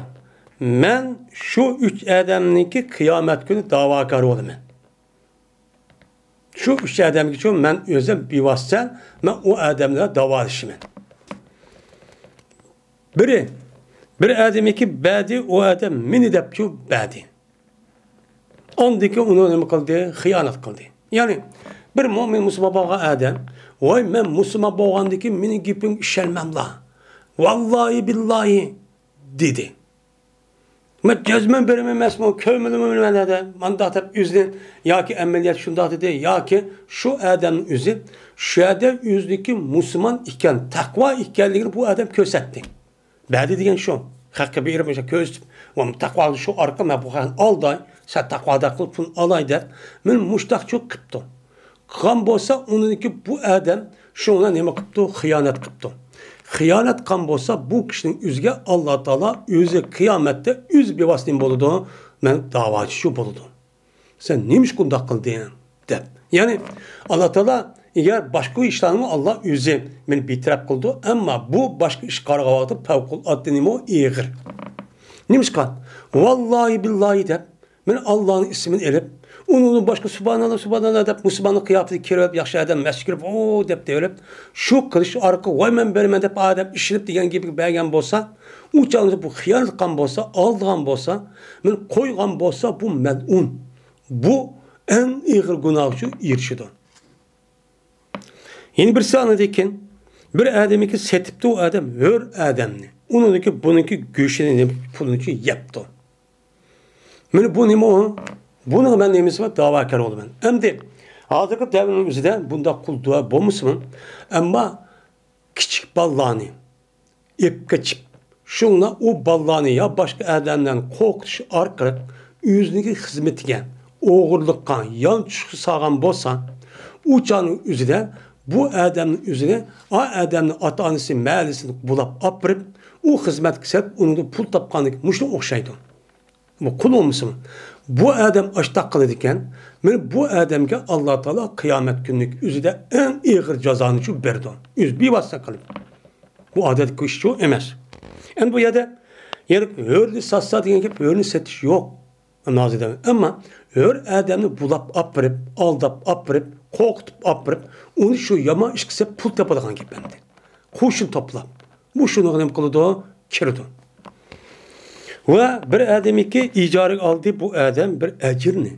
Ben şu 3 adamınki kıyamet günü davakar oldum ben. Şu 3 adamınki için ben özüm bir vasıta ben o adamlara davalışım ben. Bir adamınki badi o adam mini depçu badi. Ondaki onu ne kıldı? Hıyanet kıldı. Yani bir mümin Müslüman bağa adam vay ben Müslüman boğandaki mini gipim işelmem la. Vallahi billahi dedi. Men cezmen berememesmi, kömülümü bilmede, mandatep üzün, ya ki emmeliyat şunda dedi, ya ki şu adamın üzü, şu adam üzdeki Müslüman iken, takva ikenliğini bu adam kösetti. Badi degen şu, hakkı bir yerim köstüm, takva şu arka me bu alday, sen takvada kılıp bunu alay der, men muştak çok kıptım. Kan bolsa onunki bu adam şuna neme kıptı, hıyanet kıptı. Hıyanet kan bolsa bu kişinin üzge Allah Teala özü kıyamette üz bir vasıtın boludu. Men davacı şu boludu. Sen neymiş kundak kıldın de. Yani Allah Teala eğer başka işlerimi Allah özü men bitirap kıldı ama bu başka iş kargavatı pevkul adını o eğir. Neymiş kan? Vallahi billahi de men Allah'ın ismini elip onun başka subhanallah subhanallah deyip Müslümanın kıyafeti kirip yaxşı adam meskirip o deyip deyip şu kılıç arka vay men bermen deyip adam işinip degen gibi belgen bolsa uçağınızda bu hıyanet kan bolsa aldığan bolsa men koygan bolsa bu melun bu en ağır günah şu irşidon. Yeni bir sahnedekin bir adamı ki setipti o adam hör adamını onunki bununki güçlerini pulunki yaptı. Men bu nima o? Bunu ben neyimiz var? Davakar oldu ben. Hem de hazırki devrimimizde bunda kul dua bulmuşsun. Ama küçük ballani ip kaçıp şunla o ballani ya başka adamdan korkuş arkarak yüzündeki hizmetine oğurlukkan yan çıkı sağan bolsa uçanın üzerine bu adamın üzerine o adamın ata-anası mahallesini bulup apırıp o hizmet kısıp onu da pul tapkanlık muşlu okşaydı. Bu kul olmuşsun. Bu adam açtak kılıdıkken bu adamga Allah Teala kıyamet günlük üzüde en ağır cezanı şu berdi. Üz bir vasıta kalıp. Bu adet kuşçu emez. En bu yada hörlü satsa diyen gibi hörlü setiş yok. Ama hör adamını bulap apırıp, aldap apırıp, korkutup apırıp, onu şu yama işkise pul tapadıgan gibi bende. Kuşun topla. Bu şunu ne kılıdı? Kirdi. Ve bir adamı ki icarı aldı bu adam bir ecirni.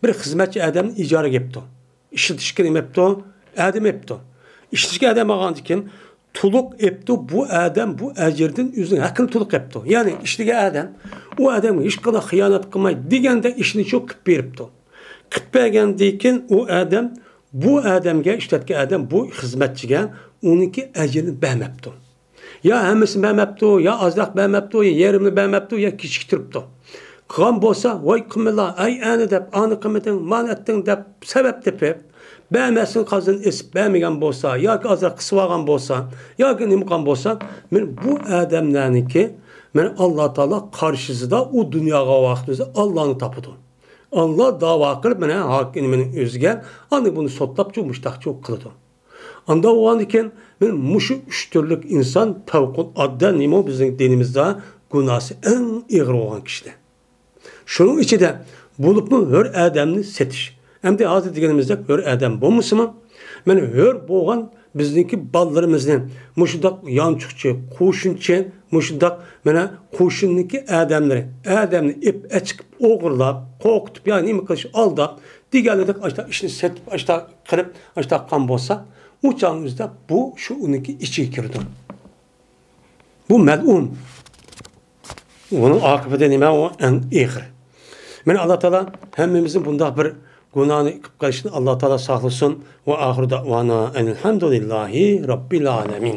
Bir hizmetçi adamın icarı yaptı. İşletişkin yaptı, adam yaptı. İşletişkin adam ağandıkken tuluk yaptı bu adam bu ecirden üzerine hakkını tuluk yaptı. Yani işletişkin adam o adamı hiç kadar hıyanet kılmayı digende işini çok kıp yaptı. Kıp vergendiyken o adam bu adamga işletki adam bu hizmetçiye onunki ecirini beğenmepti. Ya hemisi beğenmepti, ya azrak beğenmepti, ya yerimini beğenmepti, ya kişiktiripti. Kıgan bolsa, vay kımıla, ay anı deyip, anı kımıdın, man ettin deyip, sebep deyip, beğenmesin kazın isip, beğenmeyen bolsa, ya ki azrak kısıvagan bolsa, ya ki nimkan bolsa, bu adamlarını ki, Allah Teala karşısında o dünyaya vaxtımızda Allah'ını tapıdı. Allah dava kılıp, hakiminin özge, anı bunu sotlap, çok müştak, çok kılıdı. Anda o an iken muşu üç türlük insan tavkul adda nimo bizim dinimizde günahı en ağır olan kişide. Şunun içi de bulup mu hör adamını setiş. Hem de hazır digenimizde hör adam bulmuş mu? Hör boğan bizdeki ballarımızın muşudak yançukçu, kuşunçu, muşudak kuşundaki adamları ip açıp oğurlap, korkutup yani nimi kılıç aldap, diğerleri açta işini setip, açta kırıp, açta kan bolsa uçağımızda bu şu uniki içi girdi. Bu melun. Onun akıbeti nime o en ağır. Allah Teala hemimizin bunda bir günahını kıpkarışını Allah Teala sağlasın ve ahir davana elhamdülillahi rabbil alemin.